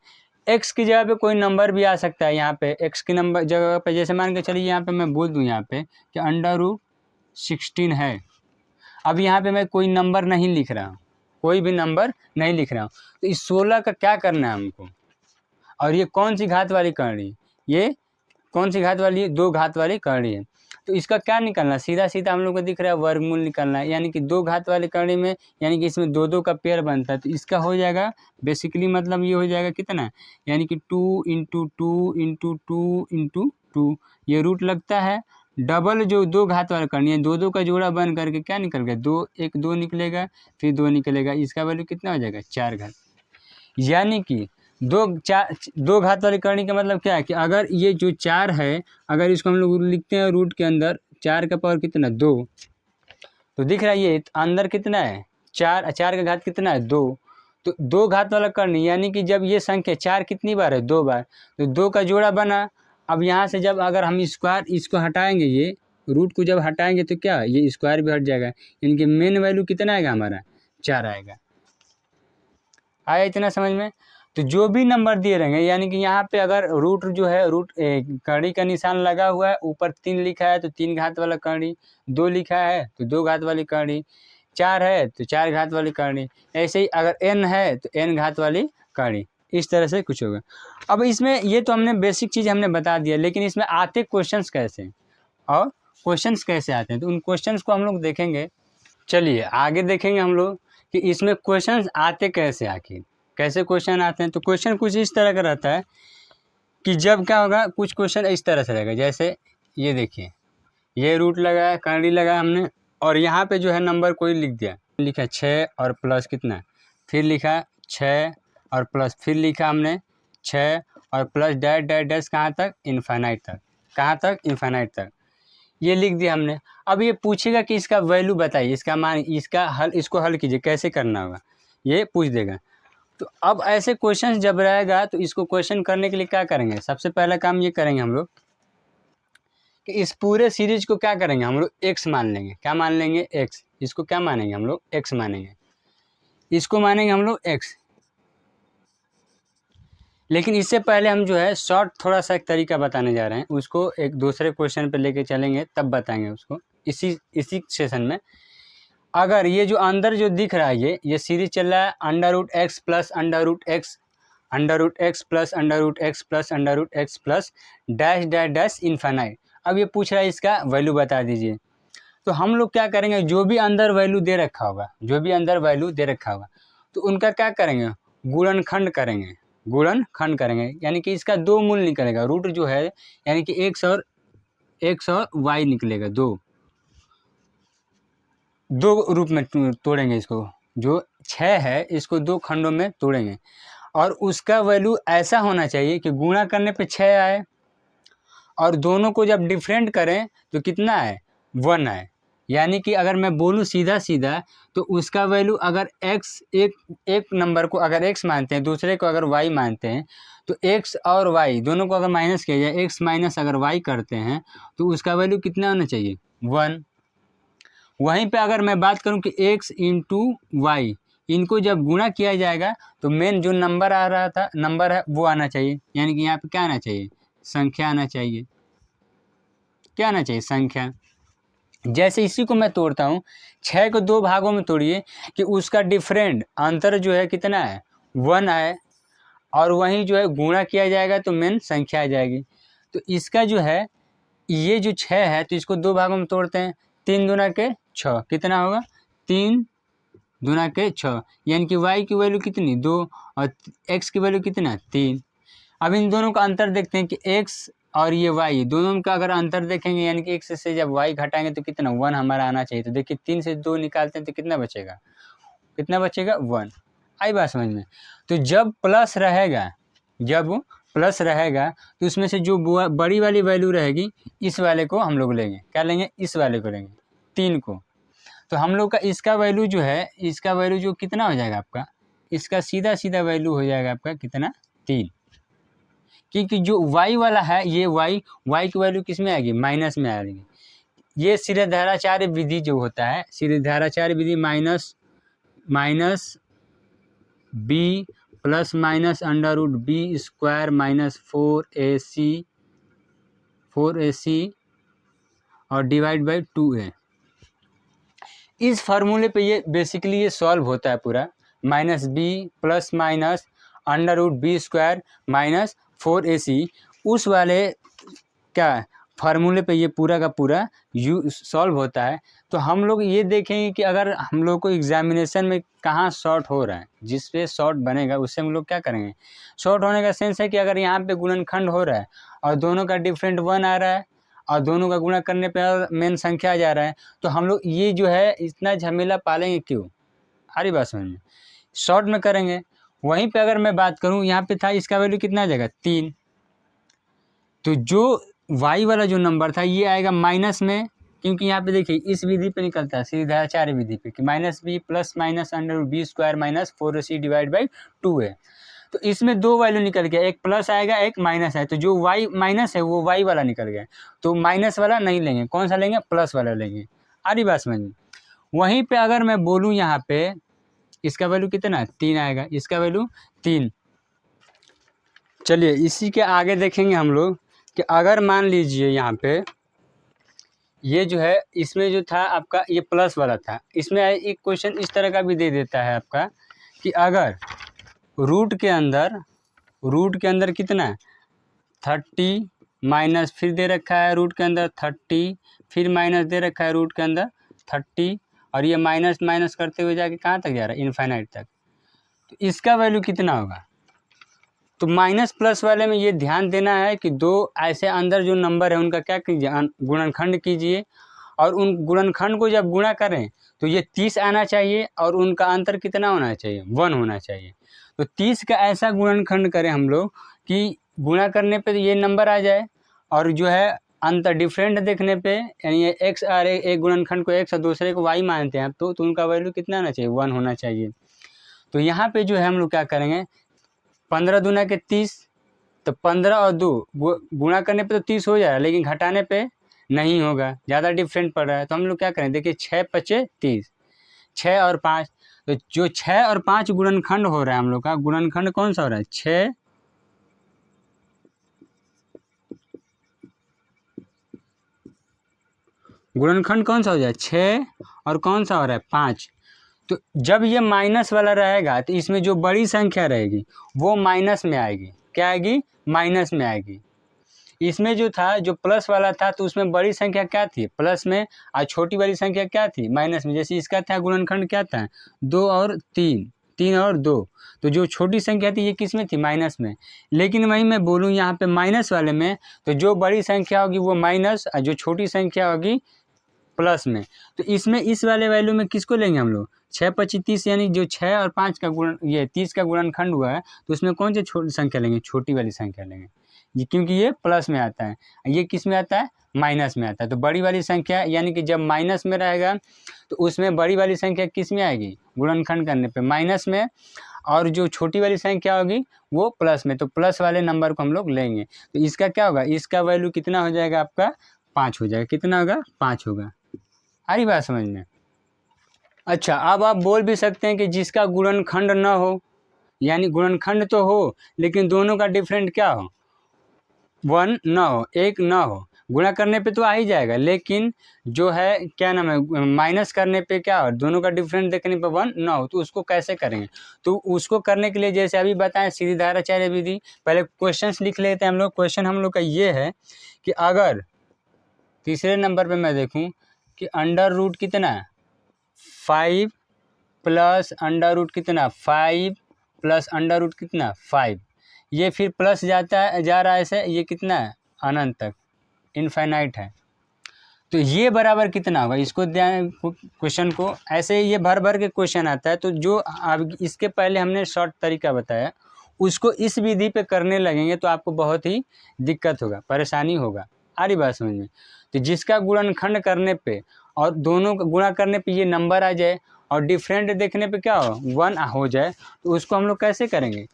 x की जगह पे कोई नंबर भी आ सकता है, यहाँ पे x की नंबर जगह पे, जैसे मान के चलिए यहाँ पे मैं बोल दूँ यहाँ पे कि √16 है। अब यहाँ पे मैं कोई नंबर नहीं लिख रहा हूँ, कोई भी नंबर नहीं लिख रहा हूँ, तो इस 16 का क्या करना है हमको। और ये कौन सी घात वाली करड़ी, ये कौन सी घात वाली है, 2 घात वाली करड़ी है। तो इसका क्या निकालना, सीधा सीधा हम लोग को दिख रहा है वर्गमूल निकालना है। यानी कि 2 घात वाली करड़ी में, यानी कि इसमें 2 2 का पेयर बनता है, तो इसका हो जाएगा बेसिकली, मतलब ये हो जाएगा कितना, यानी कि 2 × 2 × 2 × 2। ये रूट लगता है। डबल जो 2 घात वाला करनी है, 2 2 का जोड़ा बन करके क्या निकल गया, 2 1 2 निकलेगा, फिर 2 निकलेगा, इसका वैल्यू कितना हो जाएगा 4 घात। यानी कि 2 घात वाली करनी का मतलब क्या है कि अगर ये जो 4 है, अगर इसको हम लोग लिखते हैं रूट के अंदर, 4 का पावर कितना 2, तो दिख रहा है ये अंदर कितना है 4, 4 का घात कितना है 2। तो 2 घात वाला करनी, यानी कि जब ये संख्या 4 कितनी बार है, 2 बार, तो 2 का जोड़ा बना। अब यहाँ से जब अगर हम स्क्वायर इसको हटाएंगे, ये रूट को जब हटाएंगे तो क्या, ये स्क्वायर भी हट जाएगा, यानी कि मेन वैल्यू कितना आएगा हमारा 4 आएगा। आया इतना समझ में। तो जो भी नंबर दिए रहेंगे, यानी कि यहाँ पे अगर रूट जो है, रूट करड़ी का निशान लगा हुआ है, ऊपर 3 लिखा है तो 3 घात वाला करड़ी, 2 लिखा है तो 2 घात वाली करड़ी, 4 है तो 4 घात वाली करड़ी, ऐसे ही अगर n है तो n घात वाली करड़ी। इस तरह से कुछ होगा। अब इसमें ये तो हमने बेसिक चीज़ हमने बता दिया, लेकिन इसमें आते क्वेश्चंस कैसे और क्वेश्चंस कैसे आते हैं, तो उन क्वेश्चंस को हम लोग देखेंगे। चलिए आगे देखेंगे हम लोग कि इसमें क्वेश्चंस आते कैसे, आखिर कैसे क्वेश्चन आते हैं। तो क्वेश्चन कुछ इस तरह का रहता है कि जब क्या होगा, कुछ क्वेश्चन इस तरह से रहेगा, जैसे ये देखिए, ये रूट लगाया, करड़ी लगाया हमने, और यहाँ पे जो है नंबर कोई लिख दिया, लिखा 6 और प्लस कितना, फिर लिखा 6 और प्लस, फिर लिखा हमने 6 और प्लस डैश डैश डैश, कहाँ तक, इन्फाइनाइट तक। कहाँ तक, इन्फाइनाइट तक, ये लिख दिया हमने। अब ये पूछेगा कि इसका वैल्यू बताइए, इसका मान, इसका हल, इसको हल कीजिए, कैसे करना होगा, ये पूछ देगा। तो अब ऐसे क्वेश्चन जब रहेगा तो इसको क्वेश्चन करने के लिए क्या करेंगे, सबसे पहला काम ये करेंगे हम लोग कि इस पूरे सीरीज को क्या करेंगे हम लोग, x मान लेंगे। क्या मान लेंगे, x। इसको क्या मानेंगे हम लोग, x मानेंगे। इसको मानेंगे हम लोग x। लेकिन इससे पहले हम जो है शॉर्ट थोड़ा सा एक तरीका बताने जा रहे हैं, उसको एक दूसरे क्वेश्चन पे लेके चलेंगे तब बताएंगे उसको इसी सेशन में। अगर ये जो अंदर जो दिख रहा है ये सीरीज चल रहा है √x plus √x √x plus √x plus √x plus dash dash dash infinite. अब ये पूछ रहा है इसका वैल्यू बता दीजिए। तो हम लोग क्या करेंगे, जो भी अंदर वैल्यू दे रखा होगा, जो भी अंदर वैल्यू दे रखा होगा तो उनका क्या करेंगे, गुणनखंड करेंगे, गुणनखंड करेंगे। यानी कि इसका दो मूल निकलेगा, रूट जो है यानी कि x और y निकलेगा, दो रूप में तोड़ेंगे इसको। जो 6 है इसको दो खंडों में तोड़ेंगे और उसका वैल्यू ऐसा होना चाहिए कि गुणा करने पे 6 आए और दोनों को जब डिफरेंट करें तो कितना है, 1 आए। यानी कि अगर मैं बोलूँ सीधा सीधा तो उसका वैल्यू अगर x एक नंबर को अगर x मानते हैं, दूसरे को अगर y मानते हैं, तो x और y दोनों को अगर माइनस किया जाए, x माइनस अगर y करते हैं तो उसका वैल्यू कितना होना चाहिए, 1। वहीं पे अगर मैं बात करूं कि x इंटू वाई, इनको जब गुणा किया जाएगा तो मेन जो नंबर आ रहा था, नंबर है वो आना चाहिए। यानी कि यहाँ पे क्या आना चाहिए, संख्या आना चाहिए। क्या आना चाहिए, संख्या। जैसे इसी को मैं तोड़ता हूँ, 6 को दो भागों में तोड़िए कि उसका डिफरेंट अंतर जो है कितना है, 1 आए और वहीं जो है गुणा किया जाएगा तो मेन संख्या आ जाएगी। तो इसका जो है ये जो 6 है तो इसको दो भागों में तोड़ते हैं, 3 दूना के 6 कितना होगा, 3 दूना के 6। यानी कि y की वैल्यू कितनी, 2 और x की वैल्यू कितना, 3। अब इन दोनों का अंतर देखते हैं कि x और ये y दोनों का अगर अंतर देखेंगे, यानी कि x से जब y घटाएंगे तो कितना, 1 हमारा आना चाहिए। तो देखिए 3 से 2 निकालते हैं तो कितना बचेगा, 1। आई बात समझ में। तो जब प्लस रहेगा तो उसमें से जो बड़ी वाली वैल्यू रहेगी इस वाले को हम लोग लेंगे, क्या लेंगे, इस वाले को लेंगे, 3 को। तो हम लोग का इसका वैल्यू जो है, इसका वैल्यू जो कितना हो जाएगा आपका, इसका सीधा सीधा वैल्यू हो जाएगा आपका कितना, 3। क्योंकि जो y वाला है ये y की वैल्यू किस में आएगी, माइनस में आएगी। ये सीधेधाराचार्य विधि जो होता है, सीधेधाराचार्य विधि minus b plus minus √b² minus 4ac और डिवाइड बाई 2a। इस फार्मूले पे ये बेसिकली ये सॉल्व होता है पूरा, -b plus minus √b² minus 4ac। उस वाले क्या फार्मूले पे ये पूरा का पूरा सॉल्व होता है। तो हम लोग ये देखेंगे कि अगर हम लोग को एग्जामिनेशन में कहाँ शॉर्ट हो रहा है, जिस पे शॉर्ट बनेगा उससे हम लोग क्या करेंगे। शॉर्ट होने का सेंस है कि अगर यहाँ पे गुणनखंड हो रहा है और दोनों का डिफरेंट 1 आ रहा है और दोनों का गुणा करने पे मेन संख्या आ जा रहा है, तो हम लोग ये जो है इतना झमेला पालेंगे क्यों, आ रही बात समझ में, शॉर्ट में करेंगे। वहीं पे अगर मैं बात करूँ, यहाँ पे था इसका वैल्यू कितना आ जाएगा, 3। तो जो y वाला जो नंबर था ये आएगा माइनस में, क्योंकि यहाँ पे देखिए इस विधि पे निकलता है, सीधेधाराचार्य विधि पे कि -b plus minus √b² minus 4ac divide by 2a। तो इसमें दो वैल्यू निकल गया, एक प्लस आएगा एक माइनस है, तो जो y माइनस है वो y वाला निकल गया। तो माइनस वाला नहीं लेंगे, कौन सा लेंगे, प्लस वाला लेंगे। आ रही बात समझ में। वहीं पे अगर मैं बोलूँ यहाँ पे इसका वैल्यू कितना, 3 आएगा, इसका वैल्यू 3। चलिए इसी के आगे देखेंगे हम लोग कि अगर मान लीजिए यहाँ पे ये जो है, इसमें जो था आपका ये प्लस वाला था, इसमें एक क्वेश्चन इस तरह का भी दे देता है आपका कि अगर रूट के अंदर कितना 30 माइनस फिर दे रखा है रूट के अंदर 30, फिर माइनस दे रखा है रूट के अंदर 30 और ये माइनस माइनस करते हुए जाके कहाँ तक जा रहा है, इनफाइनाइट तक। तो इसका वैल्यू कितना होगा। तो माइनस प्लस वाले में ये ध्यान देना है कि दो ऐसे अंदर जो नंबर है उनका क्या कीजिए, गुणनखंड कीजिए और उन गुणनखंड को जब गुणा करें तो ये 30 आना चाहिए और उनका अंतर कितना होना चाहिए, 1 होना चाहिए। तो 30 का ऐसा गुणनखंड करें हम लोग कि गुणा करने पे ये नंबर आ जाए और जो है अंतर डिफरेंट देखने पे, यानी x और एक गुणनखंड को x और दूसरे को y मानते हैं तो उनका वैल्यू कितना आना चाहिए, 1 होना चाहिए। तो यहाँ पे जो है हम लोग क्या करेंगे, 15 दूना के 30, तो 15 और 2 गुणा करने पे तो 30 हो जाएगा, लेकिन घटाने पे नहीं होगा, ज़्यादा डिफरेंट पड़ रहा है। तो हम लोग क्या करें, देखिए 6 × 5 = 30, 6 और 5, तो जो 6 और 5 गुणनखंड हो रहा है हम लोग का, गुणनखंड कौन सा हो रहा है, 6 गुणनखंड कौन सा हो जाए 6 और कौन सा हो रहा है 5। तो जब ये माइनस वाला रहेगा तो इसमें जो बड़ी संख्या रहेगी वो माइनस में आएगी, क्या आएगी, माइनस में आएगी। इसमें जो था, जो प्लस वाला था, तो उसमें बड़ी संख्या क्या थी, प्लस में, और छोटी वाली संख्या क्या थी, माइनस में। जैसे इसका था गुणनखंड क्या था, 2 और 3, 3 और 2, तो जो छोटी संख्या थी ये किस में थी, माइनस में। लेकिन वहीं मैं बोलूँ यहाँ पे माइनस वाले में, तो जो बड़ी संख्या होगी वो माइनस और जो छोटी संख्या होगी प्लस में। तो इसमें इस वाले वैल्यू में किसको लेंगे हम लोग, 6 25 30, यानी जो 6 और 5 का गुण, ये 30 का गुणनखंड हुआ है, तो उसमें कौन सी छोटी संख्या लेंगे, छोटी वाली संख्या लेंगे ये, क्योंकि ये प्लस में आता है, ये किस में आता है, माइनस में आता है। तो बड़ी वाली संख्या यानी कि जब माइनस में रहेगा तो उसमें बड़ी वाली संख्या किस में आएगी, गुणनखंड करने पे माइनस में, और जो छोटी वाली संख्या होगी वो प्लस में। तो प्लस वाले नंबर को हम लोग लेंगे। तो इसका क्या होगा, इसका वैल्यू कितना हो जाएगा आपका, 5 हो जाएगा। कितना होगा, 5 होगा। आ रही बात समझ में। अच्छा, अब आप बोल भी सकते हैं कि जिसका गुणनखंड न हो, यानी गुणनखंड तो हो लेकिन दोनों का डिफरेंट क्या हो, 1 ना हो, 1 ना हो। गुणा करने पे तो आ ही जाएगा, लेकिन जो है क्या नाम है, माइनस करने पे क्या हो, दोनों का डिफरेंट देखने पे 1 ना हो। तो उसको कैसे करेंगे, तो उसको करने के लिए जैसे अभी बताएं सीरीधाराचार्य विधि। पहले क्वेश्चंस लिख लेते हैं हम लोग। क्वेश्चन हम लोग का ये है कि अगर तीसरे नंबर पे मैं देखूं कि अंडर रूट कितना, 5 प्लस अंडर रूट कितना, 5 प्लस अंडर रूट कितना, 5, ये फिर प्लस जाता है, जा रहा है ऐसे, ये कितना है, अनंत तक, इनफाइनाइट है। तो ये बराबर कितना होगा, इसको ध्यान, क्वेश्चन को ऐसे ये भर भर के क्वेश्चन आता है। तो जो अब इसके पहले हमने शॉर्ट तरीका बताया, उसको इस विधि पे करने लगेंगे तो आपको बहुत ही दिक्कत होगा, परेशानी होगा। आ रही बात समझ में। तो जिसका गुणनखंड करने पे और दोनों का गुणा करने पे ये नंबर आ जाए और डिफरेंट देखने पे क्या हो, 1 हो जाए, तो उसको हम लोग कैसे करेंगे,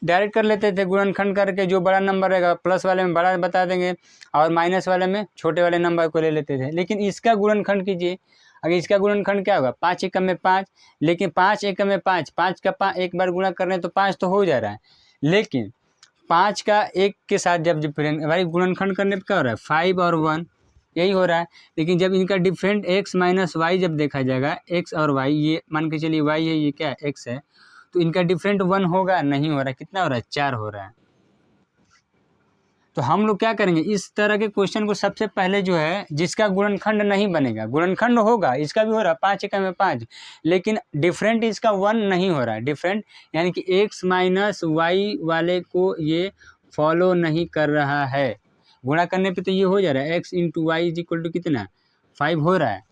डायरेक्ट कर लेते थे गुणनखंड करके, जो बड़ा नंबर रहेगा प्लस वाले में बड़ा बता देंगे और माइनस वाले में छोटे वाले नंबर को ले लेते थे। लेकिन इसका गुणनखंड कीजिए, अगर इसका गुणनखंड क्या होगा, 5 एकम में 5, लेकिन 5 एकम में 5, 5 का एक बार गुणा करने तो 5 तो हो जा रहा है, लेकिन 5 का 1 के साथ जब भाई गुणनखंड करने पर क्या हो रहा है, 5 और 1 यही हो रहा है। लेकिन जब इनका डिफरेंट x माइनस वाई जब देखा जाएगा, x और y, ये मान के चलिए y है, ये क्या है, x है, तो इनका डिफरेंट 1 होगा, नहीं हो रहा है। कितना हो रहा है, 4 हो रहा है। तो हम लोग क्या करेंगे, इस तरह के क्वेश्चन को सबसे पहले जो है, जिसका गुणनखंड नहीं बनेगा, गुणनखंड होगा, इसका भी हो रहा है 5 एकम में 5, लेकिन डिफरेंट इसका 1 नहीं हो रहा है, डिफरेंट यानी कि x माइनस वाई वाले को ये फॉलो नहीं कर रहा है। गुणा करने पे तो ये हो जा रहा है, x into y is equal to कितना, 5 हो रहा है,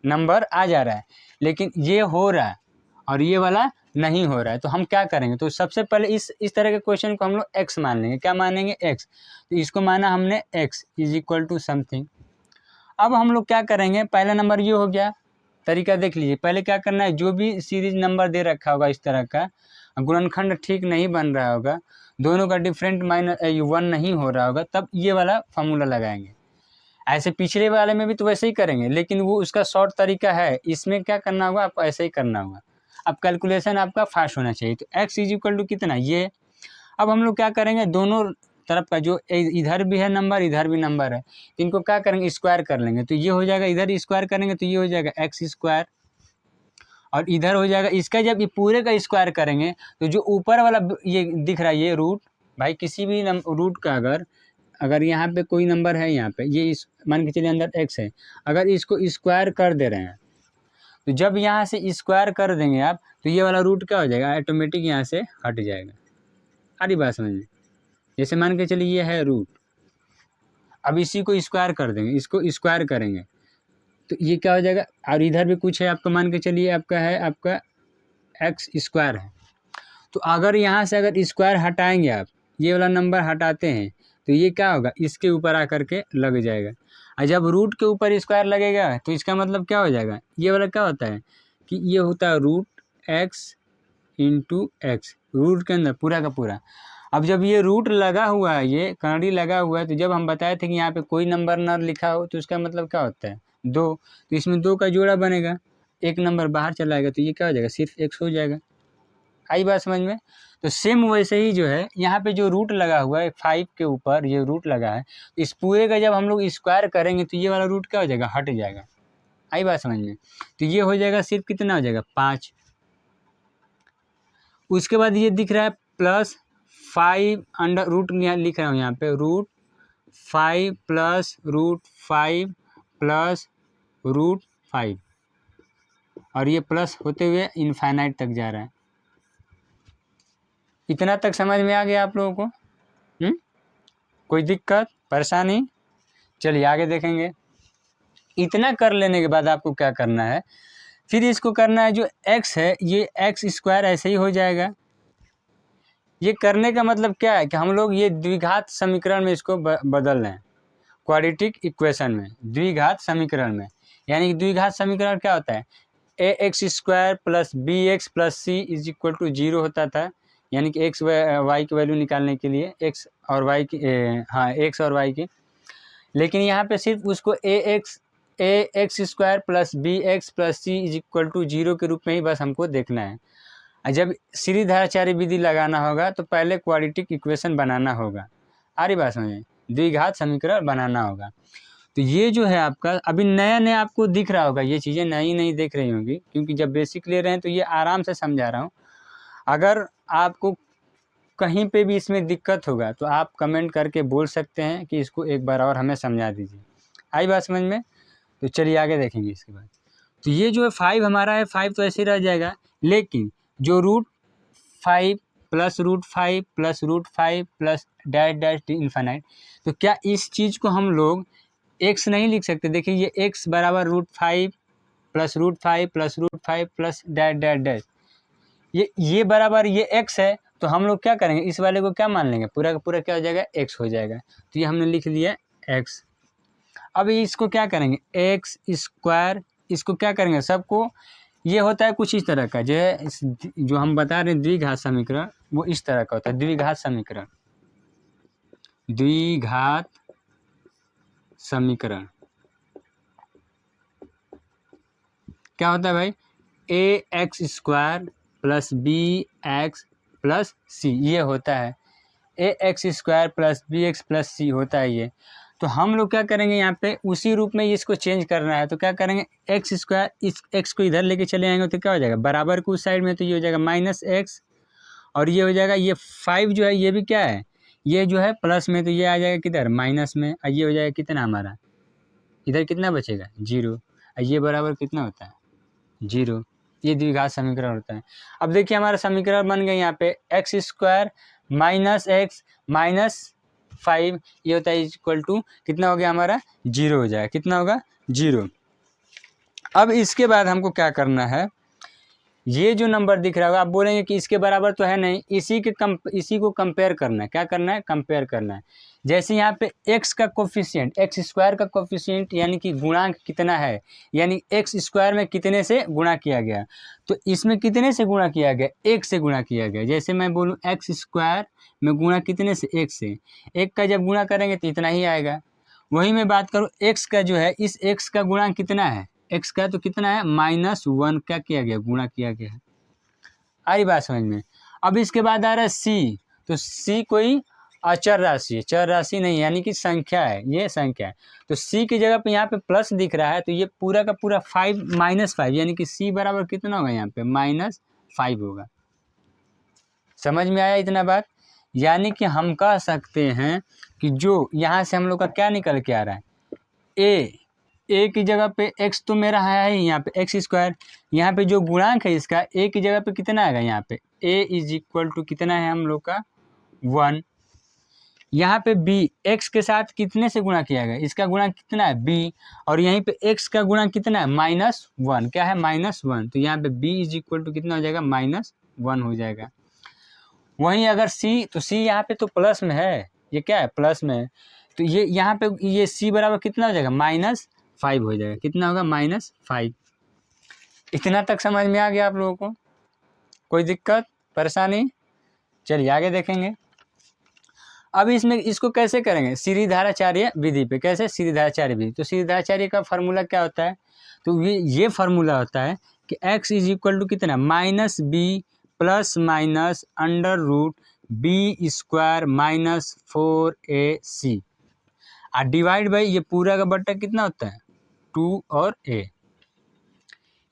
नंबर आ जा रहा है, लेकिन ये हो रहा है और ये वाला नहीं हो रहा है। तो हम क्या करेंगे, तो सबसे पहले इस तरह के क्वेश्चन को हम लोग x मान लेंगे। क्या मानेंगे, x। तो इसको माना हमने x is equal to something. अब हम लोग क्या करेंगे, पहला नंबर ये हो गया, तरीका देख लीजिए। पहले क्या करना है, जो भी सीरीज नंबर दे रखा होगा इस तरह का, गुणनखंड ठीक नहीं बन रहा होगा, दोनों का डिफरेंट माइनस 1 नहीं हो रहा होगा, तब ये वाला फार्मूला लगाएंगे। ऐसे पिछले वाले में भी तो वैसे ही करेंगे, लेकिन वो उसका शॉर्ट तरीका है। इसमें क्या करना होगा, आपको ऐसे ही करना होगा। अब कैलकुलेशन आपका फास्ट होना चाहिए। तो x इज इक्वल टू कितना, ये। अब हम लोग क्या करेंगे, दोनों तरफ का जो इधर भी है नंबर, इधर भी नंबर है, तो इनको क्या करेंगे, स्क्वायर कर लेंगे। तो ये हो जाएगा, इधर स्क्वायर करेंगे तो ये हो जाएगा x स्क्वायर, और इधर हो जाएगा, इसका जब ये पूरे का स्क्वायर करेंगे तो जो ऊपर वाला ये दिख रहा है, ये रूट, भाई किसी भी रूट का अगर यहाँ पे कोई नंबर है, यहाँ पे ये मान के चलिए अंदर x है, अगर इसको स्क्वायर कर दे रहे हैं, तो जब यहाँ से स्क्वायर कर देंगे आप, तो ये वाला रूट क्या हो जाएगा, ऑटोमेटिक यहाँ से हट जाएगा। सारी बात समझ में। जैसे मान के चलिए ये है रूट, अब इसी को स्क्वायर कर देंगे, इसको स्क्वायर करेंगे तो ये क्या हो जाएगा, और इधर भी कुछ है आपका, मान के चलिए आपका है, आपका x स्क्वायर है। तो अगर यहाँ से अगर स्क्वायर हटाएंगे आप, ये वाला नंबर हटाते हैं, तो ये क्या होगा, इसके ऊपर आकर के लग जाएगा। और जब रूट के ऊपर स्क्वायर लगेगा तो इसका मतलब क्या हो जाएगा, ये वाला क्या होता है कि ये होता है root x into x, root के अंदर पूरा का पूरा। अब जब ये रूट लगा हुआ है, ये कर्ली लगा हुआ है, तो जब हम बताए थे कि यहाँ पे कोई नंबर ना लिखा हो, तो उसका मतलब क्या होता है, 2। तो इसमें 2 का जोड़ा बनेगा, एक नंबर बाहर चला जाएगा तो ये क्या हो जाएगा, सिर्फ x हो जाएगा। आई बात समझ में। तो सेम वैसे ही जो है यहाँ पे जो रूट लगा हुआ है 5 के ऊपर ये रूट लगा है, इस पूरे का जब हम लोग स्क्वायर करेंगे तो ये वाला रूट क्या हो जाएगा, हट जाएगा। आई बात समझ में। तो ये हो जाएगा सिर्फ कितना हो जाएगा, 5। उसके बाद ये दिख रहा है +5 अंडर रूट लिख रहा हूँ यहाँ पे, √5 प्लस √5 प्लस √5 और ये प्लस होते हुए इनफाइनाइट तक जा रहा है। इतना तक समझ में आ गया आप लोगों को? कोई दिक्कत परेशानी? चलिए आगे देखेंगे। इतना कर लेने के बाद आपको क्या करना है, फिर इसको करना है जो x है ये x² ऐसे ही हो जाएगा। ये करने का मतलब क्या है कि हम लोग ये द्विघात समीकरण में इसको बदल रहे हैं, क्वाड्रेटिक इक्वेशन में, द्विघात समीकरण में। यानी कि द्विघात समीकरण क्या होता है, ax² plus bx plus c is equal to 0 होता था। यानी कि x y की वैल्यू निकालने के लिए x और y की x और y की, लेकिन यहाँ पे सिर्फ उसको ax² plus bx plus c is equal to 0 के रूप में ही बस हमको देखना है। जब श्रीधराचार्य विधि लगाना होगा तो पहले क्वाड्रेटिक इक्वेशन बनाना होगा। आ रही बात समझ में, द्विघात समीकरण बनाना होगा। तो ये जो है आपका अभी नया नया आपको दिख रहा होगा, ये चीज़ें नई नई देख रही होंगी, क्योंकि जब बेसिक ले रहे हैं तो ये आराम से समझा रहा हूँ। अगर आपको कहीं पे भी इसमें दिक्कत होगा तो आप कमेंट करके बोल सकते हैं कि इसको एक बार और हमें समझा दीजिए। आई बात समझ में। तो चलिए आगे देखेंगे इसके बाद। तो ये जो है 5 हमारा है, 5 तो ऐसे ही रह जाएगा, लेकिन जो √5 plus √5 plus √5 plus dash dash infinite, तो क्या इस चीज़ को हम लोग x नहीं लिख सकते? देखिए ये x बराबर √5 plus √5 plus √5 plus dash dash dash, ये बराबर ये x है। तो हम लोग क्या करेंगे, इस वाले को क्या मान लेंगे, पूरा का पूरा क्या हो जाएगा, x हो जाएगा। तो ये हमने लिख लिया x। अब इसको क्या करेंगे, x², इसको क्या करेंगे, सबको ये होता है कुछ इस तरह का, जो है जो हम बता रहे हैं द्विघात समीकरण, वो इस तरह का होता है। द्विघात समीकरण, द्विघात समीकरण क्या होता है भाई, ax² plus bx plus c, ये होता है ax² plus bx plus c होता है ये। तो हम लोग क्या करेंगे, यहाँ पे उसी रूप में इसको चेंज करना है। तो क्या करेंगे, x², इस x को इधर लेके चले आएंगे तो क्या हो जाएगा, बराबर को उस साइड में, तो ये हो जाएगा -x, और ये हो जाएगा, ये 5 जो है ये भी क्या है, ये जो है प्लस में, तो ये आ जाएगा किधर, माइनस में। और ये हो जाएगा कितना हमारा, इधर कितना बचेगा, 0। और ये बराबर कितना होता है, 0। ये द्विघात समीकरण होता है। अब देखिए हमारा समीकरण बन गया यहाँ पे x² माइनस x माइनस 5, ये होता है इक्वल टू कितना हो गया हमारा, 0 हो जाएगा। कितना होगा, 0। अब इसके बाद हमको क्या करना है, ये जो नंबर दिख रहा होगा, आप बोलेंगे कि इसके बराबर तो है नहीं, इसी को कंपेयर करना है। क्या करना है, कंपेयर करना है। जैसे यहाँ पे x का कोफिशिएंट, x² का कोफिशिएंट यानी कि गुणांक कितना है, यानी x² में कितने से गुणा किया गया, तो इसमें कितने से गुणा किया गया, 1 से गुणा किया गया। जैसे मैं बोलूँ x² में गुणा कितने से, 1 से, 1 का जब गुणा करेंगे तो इतना ही आएगा। वही मैं बात करूँ x का, जो है इस x का गुणांक कितना है, x का तो कितना है, -1 क्या किया गया, गुणा किया गया है। आई बात समझ में। अब इसके बाद आ रहा है c, तो c कोई अचर राशि है, चर राशि नहीं, यानी कि संख्या है, ये संख्या है। तो c की जगह पे यहाँ पे प्लस दिख रहा है, तो ये पूरा का पूरा 5 -5, यानी कि c बराबर कितना होगा, यहाँ पे -5 होगा। समझ में आया इतना बात। यानी कि हम कह सकते हैं कि जो यहाँ से हम लोग का क्या निकल के आ रहा है, a की जगह पे x तो मेरा है ही, यहाँ पे x², यहाँ पे जो गुणांक है इसका a की जगह पे कितना आएगा, यहाँ पे a इज इक्वल टू कितना है हम लोग का, 1। यहाँ पे b x के साथ कितने से गुणा किया गया, इसका गुणांक कितना है, b, और यहीं पे x का गुणांक कितना है, -1, क्या है, -1। तो यहाँ पे b इज इक्वल टू कितना हो जाएगा, -1 हो जाएगा। वहीं अगर c, तो c यहाँ पे तो प्लस में है, ये क्या है, प्लस में है, तो ये यहाँ पे ये c बराबर कितना हो जाएगा, -5 हो जाएगा। कितना होगा, -5। इतना तक समझ में आ गया आप लोगों को, कोई दिक्कत परेशानी? चलिए आगे देखेंगे। अब इसमें इसको कैसे करेंगे, सीरीधाराचार्य विधि पे। कैसे, सीरीधाराचार्य विधि। तो सीरीधाराचार्य का फार्मूला क्या होता है, तो ये फार्मूला होता है कि x इज इक्वल टू कितना, minus b plus minus under root b square minus 4ac और डिवाइड बाई ये पूरा का बट्टा कितना होता है 2 और a।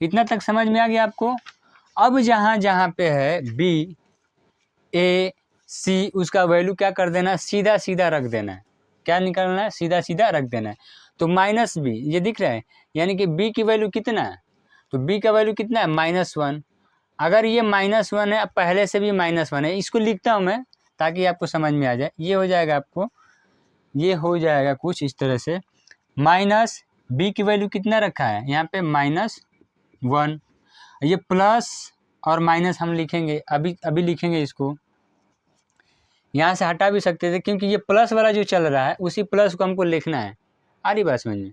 इतना तक समझ में आ गया आपको। अब जहाँ जहाँ पे है b a c उसका वैल्यू क्या कर देना है, सीधा सीधा रख देना है। क्या निकालना है, सीधा सीधा रख देना है। तो माइनस बी ये दिख रहा है, यानी कि b की वैल्यू कितना है, तो b का वैल्यू कितना है -1। अगर ये -1 है, अब पहले से भी -1 है, इसको लिखता हूँ मैं ताकि आपको समझ में आ जाए। ये हो जाएगा आपको, ये हो जाएगा कुछ इस तरह से, माइनस बी की वैल्यू कितना रखा है यहाँ पे -1, ये प्लस और माइनस हम लिखेंगे, अभी लिखेंगे इसको। यहाँ से हटा भी सकते थे क्योंकि ये प्लस वाला जो चल रहा है उसी प्लस को हमको लिखना है। आ रही बात समझ में।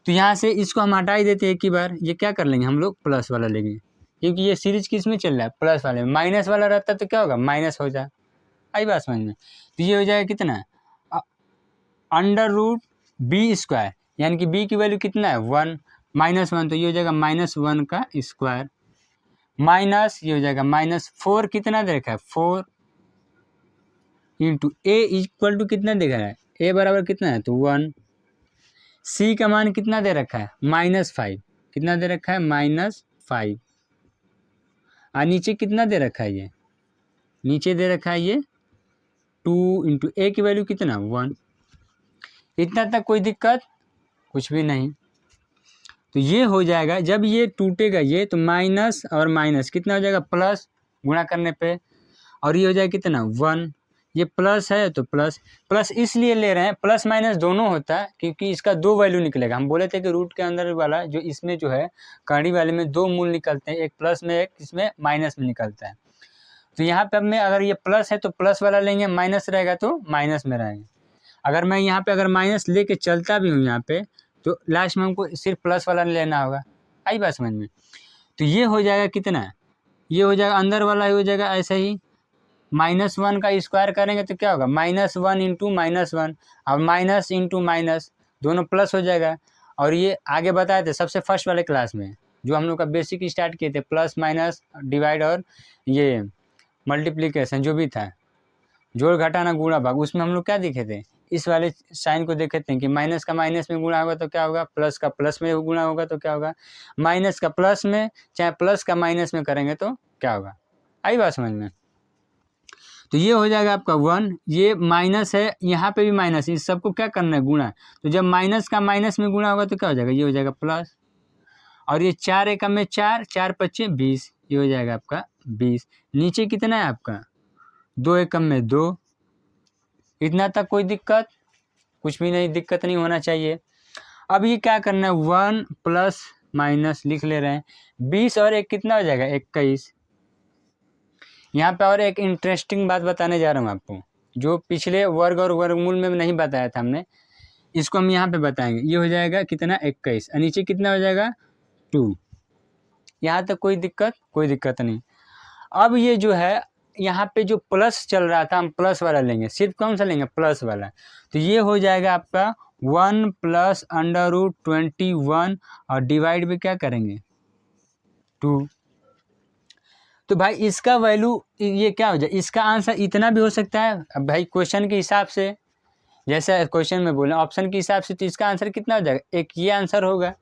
तो यहाँ से इसको हम हटा ही देते हैं एक ही बार। ये क्या कर लेंगे हम लोग, प्लस वाला लेंगे, क्योंकि ये सीरीज किस में चल रहा है, प्लस वाले में। माइनस वाला रहता तो क्या होगा, माइनस हो जाए। आई बात समझ में। तो ये हो जाएगा कितना, अंडर रूट बी स्क्वायर, यानी कि बी की वैल्यू कितना है 1 -1, तो ये हो जाएगा -1 का स्क्वायर माइनस ये हो जाएगा -4 कितना दे रखा है 4 इंटू ए इक्वल टू कितना दे रखा है, ए बराबर कितना है तो 1। सी का मान कितना दे रखा है -5, कितना दे रखा है -5। और नीचे कितना दे रखा है, ये नीचे दे रखा है ये 2 इंटू ए की वैल्यू कितना 1। इतना तक कोई दिक्कत कुछ भी नहीं। तो ये हो जाएगा, जब ये टूटेगा ये तो माइनस और माइनस कितना हो जाएगा प्लस, गुणा करने पे, और ये हो जाएगा कितना 1। ये प्लस है तो प्लस, प्लस इसलिए ले रहे हैं, प्लस माइनस दोनों होता है क्योंकि इसका 2 वैल्यू निकलेगा। हम बोले थे कि रूट के अंदर वाला जो इसमें जो है कड़ी वाले में 2 मूल निकलते हैं, एक प्लस में एक इसमें माइनस में निकलता है। तो यहाँ पे अब मैं अगर ये प्लस है तो प्लस वाला लेंगे, माइनस रहेगा तो माइनस में रहेंगे। अगर मैं यहाँ पे अगर माइनस लेके चलता भी हूँ यहाँ पे, तो लास्ट में हमको सिर्फ प्लस वाला लेना होगा। आई बात समझ में। तो ये हो जाएगा कितना, ये हो जाएगा अंदर वाला हो जाएगा ऐसे ही, -1 का स्क्वायर करेंगे तो क्या होगा -1 इंटू -1, और माइनस इंटू माइनस दोनों प्लस हो जाएगा। और ये आगे बताए थे सबसे फर्स्ट वाले क्लास में जो हम लोग का बेसिक स्टार्ट किए थे, प्लस माइनस डिवाइड और ये मल्टीप्लिकेशन जो भी था, जोड़ घटाना गुणा भाग, उसमें हम लोग क्या देखे थे, इस वाले साइन को देखे थे कि माइनस का माइनस में गुणा होगा तो क्या होगा, प्लस का प्लस में गुणा होगा तो क्या होगा, माइनस का प्लस में चाहे प्लस का माइनस में करेंगे तो क्या होगा। आई बात समझ में। तो ये हो जाएगा आपका 1, ये माइनस है, यहाँ पे भी माइनस, इस सबको क्या करना है गुणा। तो जब माइनस का माइनस में गुणा होगा तो क्या हो जाएगा, ये हो जाएगा प्लस, और ये 4 एकम में 4, 4 पच्चे 20, ये हो जाएगा आपका 20। नीचे कितना है आपका 2 एकम में 2। इतना तक कोई दिक्कत कुछ भी नहीं, दिक्कत नहीं होना चाहिए। अब ये क्या करना है 1 प्लस माइनस लिख ले रहे हैं, 20 और 1 कितना हो जाएगा 21। यहाँ पे और एक इंटरेस्टिंग बात बताने जा रहा हूँ आपको, जो पिछले वर्ग और वर्गमूल में नहीं बताया था हमने, इसको हम यहाँ पे बताएंगे। ये हो जाएगा कितना 21, और नीचे कितना हो जाएगा 2। यहाँ तक कोई दिक्कत नहीं। अब ये जो है यहाँ पे जो प्लस चल रहा था, हम प्लस वाला लेंगे, सिर्फ कौन सा लेंगे प्लस वाला। तो ये हो जाएगा आपका 1 प्लस अंडर रूट 21 और डिवाइड भी क्या करेंगे 2। तो भाई इसका वैल्यू ये क्या हो जाए, इसका आंसर इतना भी हो सकता है। अब भाई क्वेश्चन के हिसाब से, जैसे क्वेश्चन में बोले ऑप्शन के हिसाब से, तो इसका आंसर कितना हो जाएगा, एक ये आंसर होगा।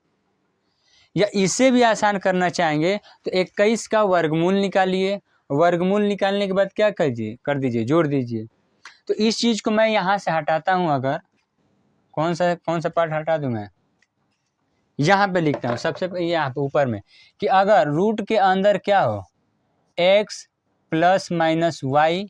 या इससे भी आसान करना चाहेंगे तो 21 का वर्गमूल निकालिए, वर्गमूल निकालने के बाद क्या कर दीजिए जोड़ दीजिए। तो इस चीज़ को मैं यहाँ से हटाता हूँ, अगर कौन सा पार्ट हटा दूँ मैं, यहाँ पे लिखता हूँ सबसे यहाँ पे ऊपर में, कि अगर रूट के अंदर क्या हो x प्लस माइनस वाई,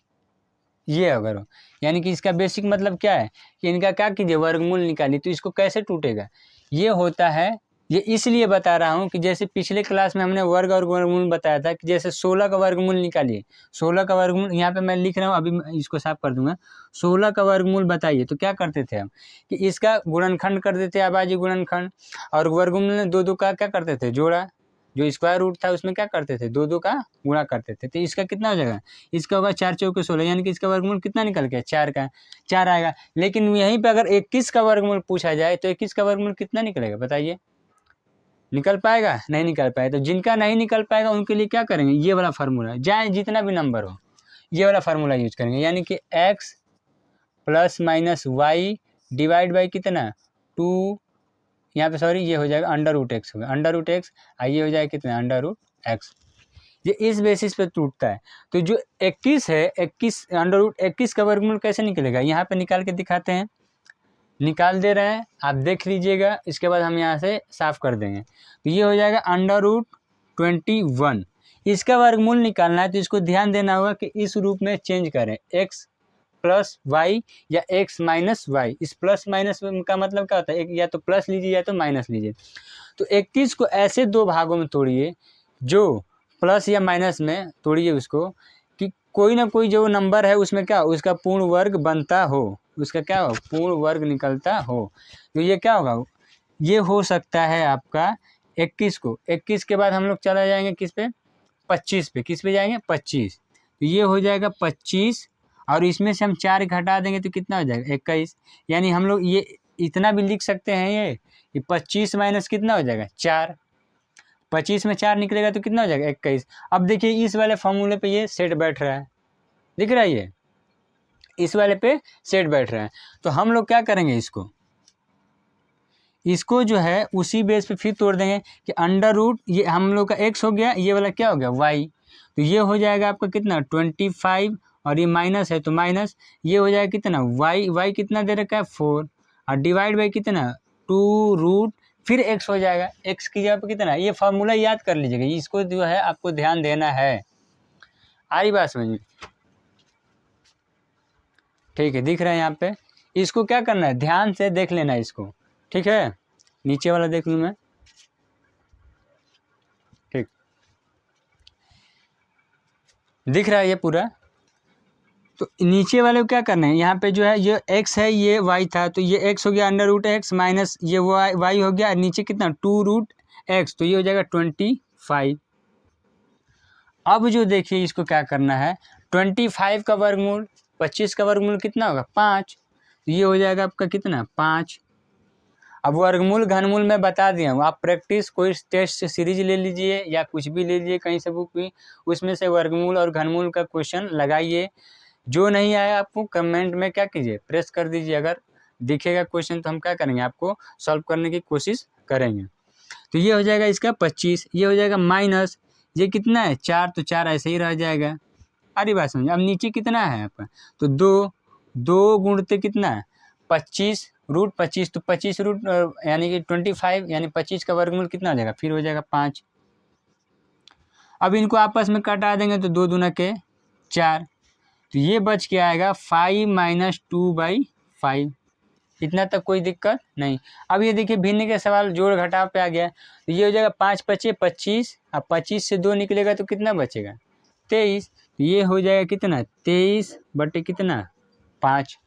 ये अगर हो, यानी कि इसका बेसिक मतलब क्या है कि इनका क्या कीजिए वर्गमूल निकालिए। तो इसको कैसे टूटेगा, ये होता है, ये इसलिए बता रहा हूँ कि जैसे पिछले क्लास में हमने वर्ग और वर्गमूल बताया था कि जैसे 16 का वर्गमूल निकालिए, 16 का वर्गमूल यहाँ पे मैं लिख रहा हूँ, अभी मैं इसको साफ कर दूंगा। 16 का वर्गमूल बताइए तो क्या करते थे हम कि इसका गुणनखंड कर देते, आबाजी गुणनखंड, और वर्गमूल में 2 का क्या करते थे जोड़ा, जो स्क्वायर रूट था उसमें क्या करते थे, 2 का गुणा करते थे। तो इसका कितना हो जाएगा, इसका होगा 4 चौके 16, यानी कि इसका वर्गमूल कितना निकल गया, 4 का 4 आएगा। लेकिन यहीं पे अगर 21 का वर्गमूल पूछा जाए तो 21 का वर्गमूल कितना निकलेगा बताइए, निकल पाएगा, नहीं निकल पाएगा। तो जिनका नहीं निकल पाएगा उनके लिए क्या करेंगे, ये वाला फार्मूला, चाहे जितना भी नंबर हो ये वाला फार्मूला यूज करेंगे, यानी कि x plus minus y divide by कितना 2, यहाँ पे सॉरी ये हो जाएगा अंडर रूट एक्स होगा, अंडर रूट एक्स, ये हो जाएगा कितना अंडर रूट एक्स। ये इस बेसिस पे टूटता है। तो जो 21 है, 21 अंडर रूट 21 का वर्गमूल कैसे निकलेगा, यहाँ पे निकाल के दिखाते हैं, निकाल दे रहे हैं, आप देख लीजिएगा, इसके बाद हम यहाँ से साफ कर देंगे। तो ये हो जाएगा अंडर रूट 21, इसका वर्गमूल निकालना है। तो इसको ध्यान देना होगा कि इस रूप में चेंज करें, एक्स प्लस वाई या एक्स माइनस वाई। इस प्लस माइनस का मतलब क्या होता है, एक या तो प्लस लीजिए या तो माइनस लीजिए। तो 21 को ऐसे 2 भागों में तोड़िए, जो प्लस या माइनस में तोड़िए उसको, कि कोई ना कोई जो नंबर है उसमें क्या उसका पूर्ण वर्ग बनता हो, उसका क्या हो पूर्ण वर्ग निकलता हो। तो ये क्या होगा, ये हो सकता है आपका 21 को, 21 के बाद हम लोग चला जाएंगे किस पे, 25 पे, किस पे जाएंगे 25। तो ये हो जाएगा 25 और इसमें से हम 4 घटा देंगे तो कितना हो जाएगा 21। यानी हम लोग ये इतना भी लिख सकते हैं ये 25 माइनस कितना हो जाएगा 4, 25 में 4 निकलेगा तो कितना हो जाएगा 21। अब देखिए इस वाले फॉर्मूले पे ये सेट बैठ रहा है, दिख रहा है, ये इस वाले पे सेट बैठ रहा है। तो हम लोग क्या करेंगे, इसको जो है उसी बेस पे फिर तोड़ देंगे कि अंडर रूट, ये हम लोग का x हो गया, ये वाला क्या हो गया y। तो ये हो जाएगा आपका कितना 25 और ये माइनस है तो माइनस, ये हो जाएगा कितना y कितना दे रखा है 4 और डिवाइड बाई कितना 2 रूट फिर x हो जाएगा, x की जगह पे कितना, ये फार्मूला याद कर लीजिएगा, इसको जो है आपको ध्यान देना है। आ रही बात समझ में, ठीक है, दिख रहा है यहाँ पे। इसको क्या करना है, ध्यान से देख लेना है इसको, ठीक है, नीचे वाला देख लूँ मैं, ठीक दिख रहा है ये पूरा। तो नीचे वाले को क्या करना है, यहाँ पे जो है ये x है, ये y था, तो ये x हो गया अंडर रूट एक्स माइनस ये y हो गया, नीचे कितना 2 रूट एक्स, तो ये हो जाएगा 25। अब जो देखिए इसको क्या करना है, 25 का वर्गमूल 25 का वर्गमूल कितना होगा 5, तो ये हो जाएगा आपका कितना 5। अब वर्गमूल घनमूल मैं बता दिया हूँ, आप प्रैक्टिस कोई टेस्ट सीरीज ले लीजिए या कुछ भी ले लीजिए कहीं से बुक भी, उसमें से वर्गमूल और घनमूल का क्वेश्चन लगाइए। जो नहीं आया आपको कमेंट में क्या कीजिए प्रेस कर दीजिए, अगर दिखेगा क्वेश्चन तो हम क्या करेंगे आपको सॉल्व करने की कोशिश करेंगे। तो ये हो जाएगा इसका 25, ये हो जाएगा माइनस ये कितना है 4, तो 4 ऐसे ही रह जाएगा। अरे बात समझिए, अब नीचे कितना है आपका, तो 2 गुणते कितना है 25 रूट 25, तो 25 रूट यानी कि 25, यानी 25 का वर्गमूल कितना हो जाएगा फिर हो जाएगा 5। अब इनको आपस में काटा देंगे तो 2 दूना के 4, तो ये बच के आएगा 5 माइनस 2/5, इतना तक कोई दिक्कत नहीं। अब ये देखिए भिन्न के सवाल जोड़ घटाव पे आ गया, तो ये हो जाएगा 5 पचे 25, अब 25 से 2 निकलेगा तो कितना बचेगा 23, ये हो जाएगा कितना 23 बटे कितना 5।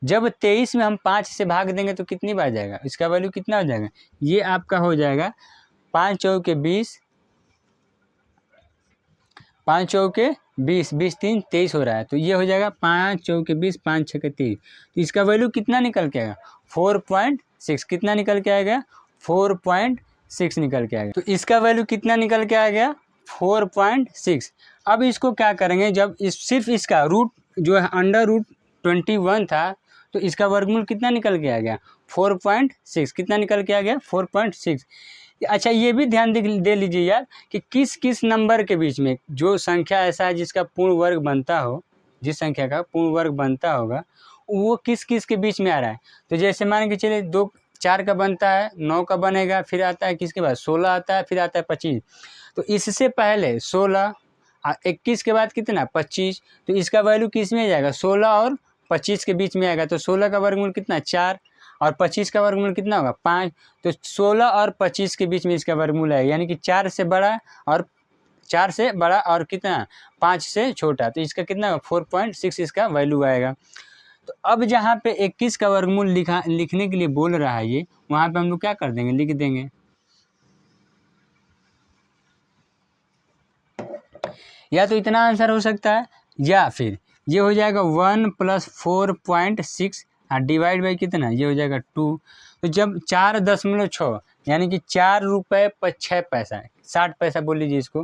जब 23 में हम 5 से भाग देंगे तो कितनी बार जाएगा, इसका वैल्यू कितना हो जाएगा, ये आपका हो जाएगा 5 चौके 20, 5 चौके 20, 20 3 23 हो रहा है, तो ये हो जाएगा 5 चौके 20, 5 छके 23, तो इसका वैल्यू कितना निकल के आएगा 4.6, कितना निकल के आएगा 4.6 निकल के आएगा। तो इसका वैल्यू कितना निकल के आ गया 4.6। अब इसको क्या करेंगे, जब सिर्फ इसका रूट जो है अंडर रूट 21 था, तो इसका वर्गमूल कितना निकल के आ गया 4.6, कितना निकल के आ गया 4.6। अच्छा ये भी ध्यान दे लीजिए यार कि किस किस नंबर के बीच में जो संख्या ऐसा है जिसका पूर्ण वर्ग बनता हो, जिस संख्या का पूर्ण वर्ग बनता होगा वो किस किस के बीच में आ रहा है। तो जैसे मान के चलिए 2 4 का बनता है, 9 का बनेगा, फिर आता है किसके बाद 16 आता है, फिर आता है 25। तो इससे पहले 16 और 21 के बाद कितना 25, तो इसका वैल्यू किस में जाएगा 16 और 25 के बीच में आएगा। तो 16 का वर्गमूल कितना 4 और 25 का वर्गमूल कितना होगा 5, तो 16 और 25 के बीच में इसका वर्गमूल है, यानी कि 4 से बड़ा और कितना 5 से छोटा, तो इसका कितना होगा 4.6 इसका वैल्यू आएगा। तो अब जहाँ पे 21 का वर्गमूल लिखने के लिए बोल रहा है ये, वहाँ पे हम लोग क्या कर देंगे लिख देंगे या तो इतना आंसर हो सकता है, या फिर ये हो जाएगा 1 + 4.6 डिवाइड बाई कितना, ये हो जाएगा 2। तो जब 4.6 यानी कि 4 रुपये 6 पैसा, 60 पैसा बोल लीजिए इसको,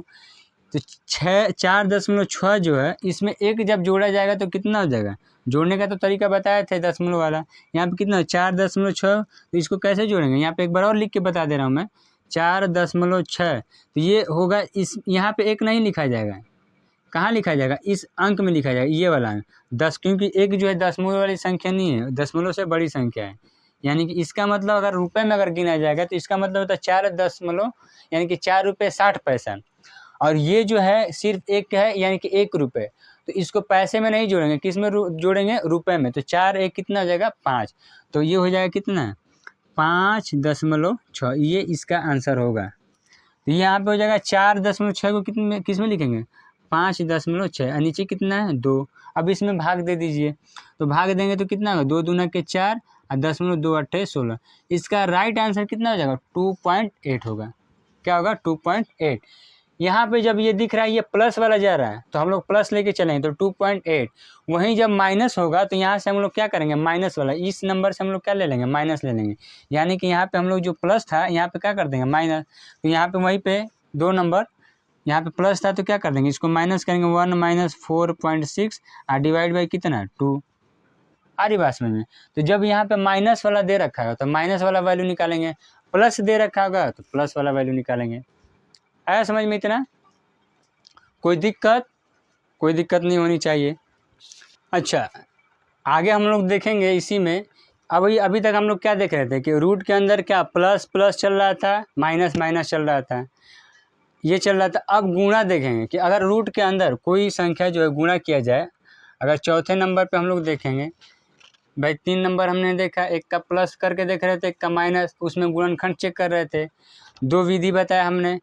तो 4.6 जो है इसमें एक जब जोड़ा जाएगा तो कितना हो जाएगा, जोड़ने का तो तरीका बताया थे दशमलव वाला। यहाँ पे कितना 4.6, तो इसको कैसे जोड़ेंगे, यहाँ पे एक बार और लिख के बता दे रहा हूँ मैं, 4.6, तो ये होगा इस, यहाँ पे एक नहीं लिखा जाएगा, कहाँ लिखा जाएगा, इस अंक में लिखा जाएगा, ये वाला अंक 10, क्योंकि एक जो है दशमलव वाली संख्या नहीं है, दशमलव से बड़ी संख्या है। यानी कि इसका मतलब अगर रुपए में अगर गिना जाएगा तो इसका मतलब होता है 4 दशमलव यानी कि 4 रुपये 60 पैसा, और ये जो है सिर्फ एक है यानी कि 1 रुपये। तो इसको पैसे में नहीं जोड़ेंगे, किस में जोड़ेंगे, रुपए में। तो 4 1 कितना हो जाएगा 5, तो ये हो जाएगा कितना 5.6, ये इसका आंसर होगा। तो यहाँ पे हो जाएगा 4.6 को कितने किस में लिखेंगे 5.6, और नीचे कितना है 2। अब इसमें भाग दे दीजिए, तो भाग देंगे तो कितना होगा 2 दूना के 4 और 0.2 8 16। इसका राइट आंसर कितना हो जाएगा 2.8 होगा। क्या होगा 2.8। यहाँ पे जब ये दिख रहा है ये प्लस वाला जा रहा है तो हम लोग प्लस लेके चलेंगे तो 2.8। वहीं जब माइनस होगा तो यहाँ से हम लोग क्या करेंगे, माइनस वाला, इस नंबर से हम लोग क्या ले लेंगे, माइनस ले लेंगे। यानी कि यहाँ पे हम लोग जो प्लस था यहाँ पे क्या कर देंगे माइनस, तो यहाँ पे वहीं पे 2 नंबर, यहाँ पे प्लस था तो क्या कर देंगे, इसको माइनस करेंगे, 1 - 4.6 और डिवाइड बाई कितना 2। आ रही बात समझ में। तो जब यहाँ पे माइनस वाला दे रखा है तो माइनस वाला वैल्यू निकालेंगे, प्लस दे रखा होगा तो प्लस वाला वैल्यू निकालेंगे। आया समझ में इतना, कोई दिक्कत नहीं होनी चाहिए। अच्छा, आगे हम लोग देखेंगे इसी में। अभी तक हम लोग क्या देख रहे थे कि रूट के अंदर क्या प्लस प्लस चल रहा था, माइनस माइनस चल रहा था, ये चल रहा था। अब गुणा देखेंगे कि अगर रूट के अंदर कोई संख्या जो है गुणा किया जाए, अगर चौथे नंबर पे हम लोग देखेंगे, भाई 3 नंबर हमने देखा, एक का प्लस करके देख रहे थे, एक का माइनस, उसमें गुणनखंड चेक कर रहे थे। 2 विधि बताया हमने,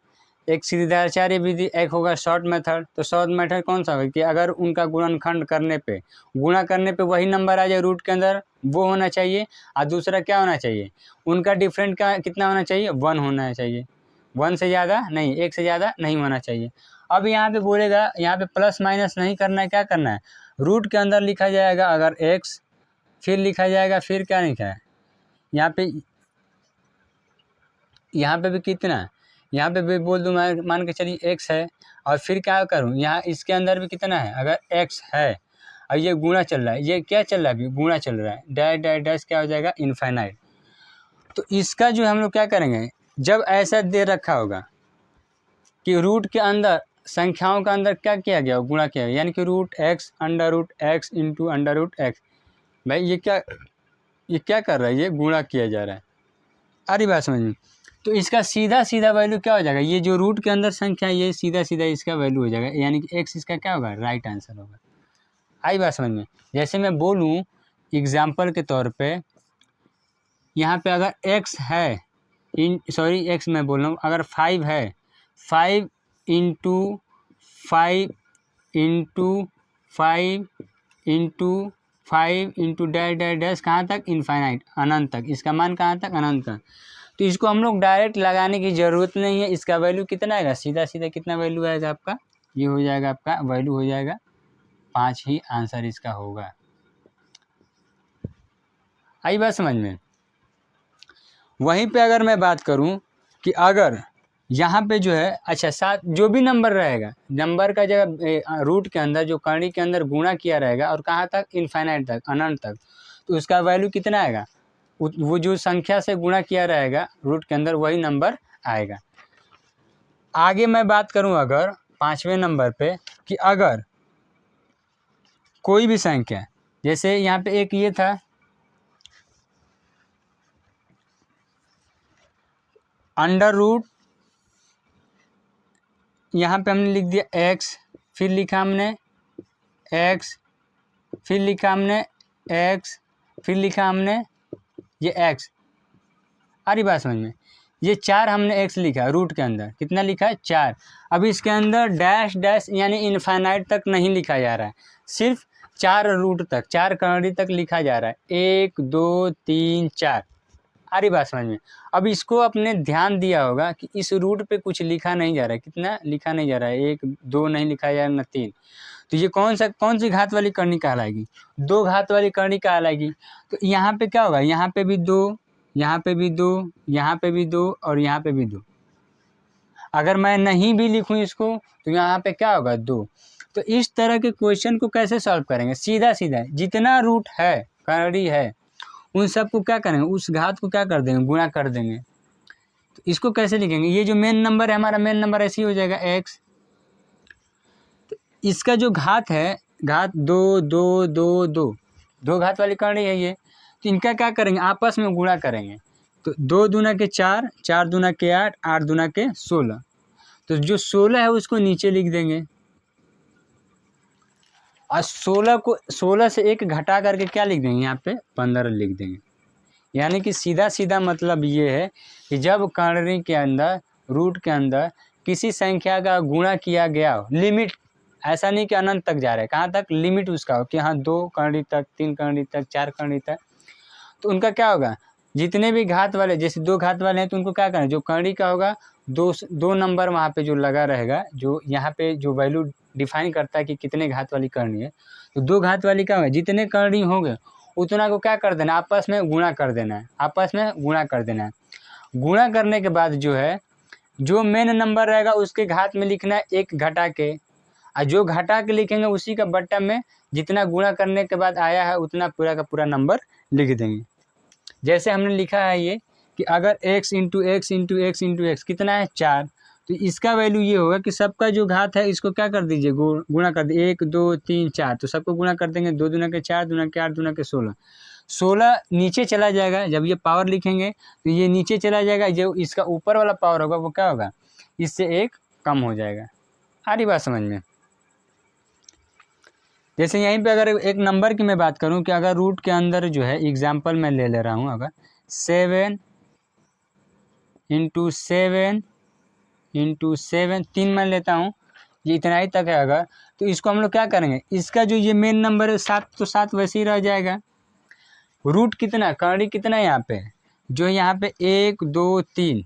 एक सीधाचार्य विधि, एक होगा शॉर्ट मेथड। तो शॉर्ट मेथड कौन सा होगा कि अगर उनका गुणनखंड करने पे, गुणा करने पे वही नंबर आ जाए रूट के अंदर, वो होना चाहिए। और दूसरा क्या होना चाहिए, उनका डिफरेंट का कितना होना चाहिए, 1 होना चाहिए, 1 से ज़्यादा नहीं, 1 से ज़्यादा नहीं होना चाहिए। अब यहाँ पे बोलेगा, यहाँ पे प्लस माइनस नहीं करना है, क्या करना है, रूट के अंदर लिखा जाएगा अगर x, फिर लिखा जाएगा, फिर क्या लिखा है यहाँ पे भी कितना, यहाँ पे भी बोल दूँ मान के चलिए x है, और फिर क्या करूँ, यहाँ इसके अंदर भी कितना है, अगर x है और ये गुणा चल रहा है, ये क्या चल रहा है, अभी गुणा चल रहा है, डैश डैश डैश क्या हो जाएगा इनफाइनाइट। तो इसका जो हम लोग क्या करेंगे, जब ऐसा दे रखा होगा कि रूट के अंदर संख्याओं का अंदर क्या किया गया, गुणा किया गया, यानी कि √x √x इंटू √x। भाई ये क्या कर रहा है, ये गुणा किया जा रहा है। अरे बात समझ में। तो इसका सीधा सीधा वैल्यू क्या हो जाएगा, ये जो रूट के अंदर संख्या ये सीधा सीधा इसका वैल्यू हो जाएगा, यानी कि x इसका क्या होगा, राइट आंसर होगा। आई बात समझ में। जैसे मैं बोलूँ एग्जाम्पल के तौर पे, यहाँ पे अगर x है, x मैं बोल रहा हूँ, अगर 5 है, 5 into 5 into 5 into 5 into dash dash dash कहाँ तक, इनफाइनाइट, अनंत तक। इसका मान कहाँ तक, अनंत तक। तो इसको हम लोग डायरेक्ट लगाने की ज़रूरत नहीं है। इसका वैल्यू कितना आएगा, सीधा सीधा कितना वैल्यू आएगा आपका, ये हो जाएगा आपका वैल्यू हो जाएगा 5 ही आंसर इसका होगा। आई बात समझ में। वहीं पे अगर मैं बात करूं कि अगर यहाँ पे जो है, अच्छा 7 जो भी नंबर रहेगा, नंबर का जगह रूट के अंदर जो कड़ी के अंदर गुणा किया रहेगा और कहाँ तक, इनफाइनाइट तक, अनंत तक, तो उसका वैल्यू कितना आएगा, वो जो संख्या से गुणा किया रहेगा रूट के अंदर वही नंबर आएगा। आगे मैं बात करूं अगर 5वें नंबर पे कि अगर कोई भी संख्या, जैसे यहाँ पे एक ये था अंडर रूट, यहाँ पे हमने लिख दिया x, फिर लिखा हमने x, फिर लिखा हमने x, फिर लिखा हमने ये x। आ रही बात समझ में। ये 4 हमने x लिखा रूट के अंदर, कितना लिखा है 4। अब इसके अंदर डैश डैश यानी इनफाइनाइट तक नहीं लिखा जा रहा है, सिर्फ 4 रूट तक, 4 कड़ी तक लिखा जा रहा है, 1 2 3 4। आ रही बात समझ में। अब इसको अपने ध्यान दिया होगा कि इस रूट पे कुछ लिखा नहीं जा रहा है, कितना लिखा नहीं जा रहा है, 1 2 नहीं लिखा जा रहा है, ना 3। तो ये कौन सी घात वाली करनी कहलाएगी, 2 घात वाली करनी कहलाएगी। तो यहाँ पे क्या होगा, यहाँ पे भी 2, यहाँ पे भी 2, यहाँ पे भी 2 और यहाँ पे भी 2। अगर मैं नहीं भी लिखूँ इसको तो यहाँ पे क्या होगा, 2। तो इस तरह के क्वेश्चन को कैसे सॉल्व करेंगे, सीधा जितना रूट है करड़ी है उन सबको क्या करेंगे, उस घात को क्या कर देंगे, गुणा कर देंगे। तो इसको कैसे लिखेंगे, ये जो मेन नंबर है हमारा, मेन नंबर ऐसे ही हो जाएगा x। तो इसका जो घात है, घात 2 2 2 2, 2 घात वाली करड़ी है ये। तो इनका क्या करेंगे, आपस में गुणा करेंगे। तो 2 दूना के 4, 4 दूना के 8, 8 दूना के 16। तो जो 16 है उसको नीचे लिख देंगे और 16 से 1 घटा करके क्या लिख देंगे, यहाँ पे 15 लिख देंगे। यानी कि सीधा मतलब ये है कि जब करड़ी के अंदर, रूट के अंदर किसी संख्या का गुणा किया गया हो, लिमिट ऐसा नहीं कि अनंत तक जा रहा है, कहाँ तक, लिमिट उसका हो कि हाँ 2 करड़ी तक, 3 करड़ी तक, 4 करड़ी तक, तो उनका क्या होगा, जितने भी घात वाले, जैसे 2 घात वाले हैं तो उनको क्या करना, जो करड़ी का होगा 2 नंबर वहाँ पे जो लगा रहेगा, जो यहाँ पे जो वैल्यू डिफाइन करता है कि कितने घात वाली करनी है, तो 2 घात वाली क्या होगा, जितने करड़ी होंगे उतना को क्या कर देना, आपस में गुणा कर देना है, आपस में गुणा कर देना है। गुणा करने के बाद जो है, जो मेन नंबर रहेगा उसके घात में लिखना है 1 घटा के, और जो घटा के लिखेंगे उसी का बट्टा में जितना गुणा करने के बाद आया है उतना पूरा का पूरा नंबर लिख देंगे। जैसे हमने लिखा है ये कि अगर x into x into x into x कितना है, 4, तो इसका वैल्यू ये होगा कि सबका जो घात है इसको क्या कर दीजिए, गुणा कर दीजिए, 1 2 3 4, तो सबको गुणा कर देंगे, 2 दूना के 4, दूना के 8, दूना के 16। 16 नीचे चला जाएगा, जब ये पावर लिखेंगे तो ये नीचे चला जाएगा, जो इसका ऊपर वाला पावर होगा वो क्या होगा, इससे 1 कम हो जाएगा। आ रही बात समझ में। जैसे यहीं पे अगर एक नंबर की मैं बात करूं कि अगर रूट के अंदर जो है, एग्जाम्पल मैं ले रहा हूं, अगर 7 इंटू 7 इंटू 7, 3 मैं लेता हूं, ये इतना ही तक है अगर, तो इसको हम लोग क्या करेंगे, इसका जो ये मेन नंबर है 7, तो 7 वैसे ही रह जाएगा। रूट कितना, करड़ी कितना है यहाँ पे, जो यहाँ पे 1 2 3,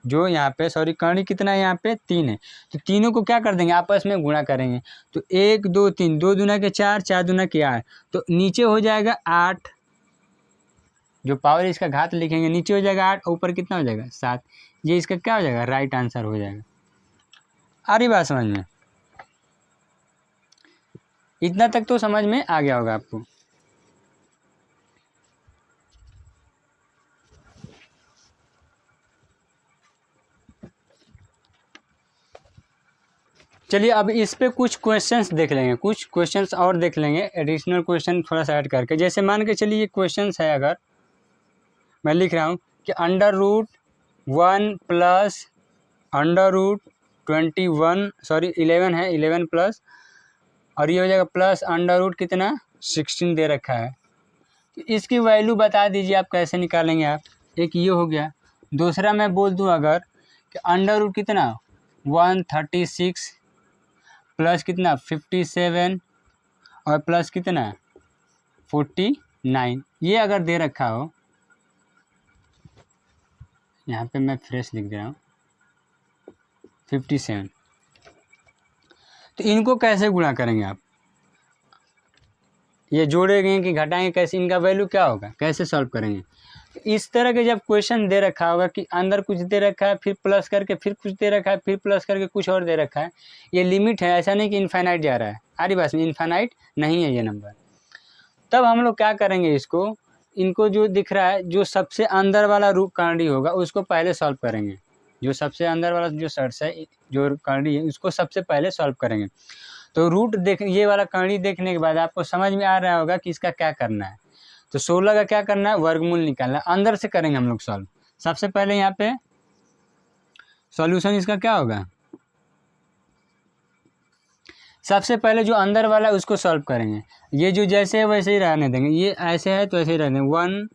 जो यहाँ पे सॉरी करड़ी कितना है यहाँ पे 3 है, तो तीनों को क्या कर देंगे, आपस में गुणा करेंगे। तो 1 2 3, 2 दूना के 4, 4 दूना के 8, तो नीचे हो जाएगा 8, जो पावर इसका घात लिखेंगे नीचे हो जाएगा 8, ऊपर कितना हो जाएगा 7। ये इसका क्या हो जाएगा, राइट आंसर हो जाएगा। आ रही बात समझ में, इतना तक तो समझ में आ गया होगा आपको। चलिए अब इस पे कुछ क्वेश्चंस देख लेंगे, कुछ क्वेश्चंस और देख लेंगे, एडिशनल क्वेश्चन थोड़ा सा ऐड करके। जैसे मान के चलिए ये क्वेश्चंस है, अगर मैं लिख रहा हूँ कि under root 1 plus under root 11 है, 11 प्लस, और ये हो जाएगा प्लस अंडर रूट कितना 16 दे रखा है, तो इसकी वैल्यू बता दीजिए आप कैसे निकालेंगे आप। एक ये हो गया। दूसरा मैं बोल दूँ अगर कि अंडर रूट कितना 136 प्लस कितना 57 और प्लस कितना 49, ये अगर दे रखा हो, यहाँ पे मैं फ्रेश लिख दे रहा हूँ 57, तो इनको कैसे गुणा करेंगे आप, ये जोड़ेंगे कि घटाएंगे कैसे, इनका वैल्यू क्या होगा, कैसे सॉल्व करेंगे। तो इस तरह के जब क्वेश्चन दे रखा होगा कि अंदर कुछ दे रखा है, फिर प्लस करके फिर कुछ दे रखा है, फिर प्लस करके कुछ और दे रखा है, ये लिमिट है, ऐसा नहीं कि इनफाइनाइट जा रहा है। आरी बात में इनफाइनाइट नहीं है ये नंबर। तब हम लोग क्या करेंगे, इसको, इनको जो दिख रहा है, जो सबसे अंदर वाला रूट करड़ी होगा उसको पहले सॉल्व करेंगे, जो सबसे अंदर वाला जो सर्च है, जो करड़ी है उसको सबसे पहले सॉल्व करेंगे। तो रूट देख, ये वाला करड़ी देखने के बाद आपको समझ में आ रहा होगा कि इसका क्या करना है। तो 16 का क्या करना है, वर्गमूल निकालना है, अंदर से करेंगे हम लोग सॉल्व। सबसे पहले यहाँ पे सॉल्यूशन इसका क्या होगा, सबसे पहले जो अंदर वाला है उसको सॉल्व करेंगे। ये जो जैसे है वैसे ही रहने देंगे, ये ऐसे है तो ऐसे ही रहने देंगे। 1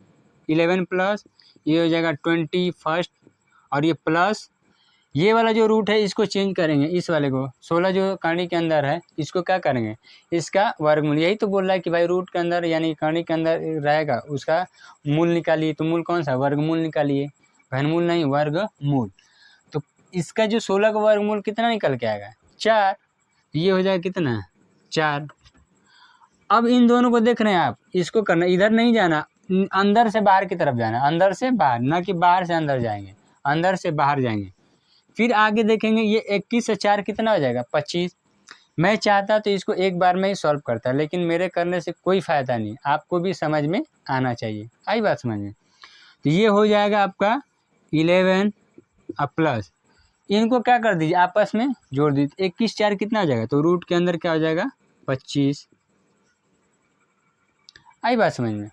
11 प्लस ये हो जाएगा 21 और ये प्लस ये वाला जो रूट है इसको चेंज करेंगे, इस वाले को 16 जो कर्ण के अंदर है इसको क्या करेंगे, इसका वर्गमूल। यही तो बोल रहा है कि भाई रूट के अंदर यानी कर्ण के अंदर रहेगा उसका मूल निकालिए। तो मूल कौन सा, वर्गमूल निकालिए, घनमूल नहीं, वर्गमूल। तो इसका जो 16 का वर्गमूल कितना निकल के आएगा, 4। ये हो जाएगा कितना, 4। अब इन दोनों को देख रहे हैं आप, इसको करना, इधर नहीं जाना, अंदर से बाहर की तरफ जाना, अंदर से बाहर, ना कि बाहर से अंदर जाएंगे, अंदर से बाहर जाएंगे। फिर आगे देखेंगे ये 21 से 4 कितना हो जाएगा, 25। मैं चाहता तो इसको एक बार में ही सॉल्व करता, लेकिन मेरे करने से कोई फ़ायदा नहीं, आपको भी समझ में आना चाहिए। आई बात समझ में। तो ये हो जाएगा आपका 11 अब प्लस, इनको क्या कर दीजिए, आपस में जोड़ दीजिए। 21 4 कितना हो जाएगा, तो रूट के अंदर क्या हो जाएगा, 25। आई बात समझ में।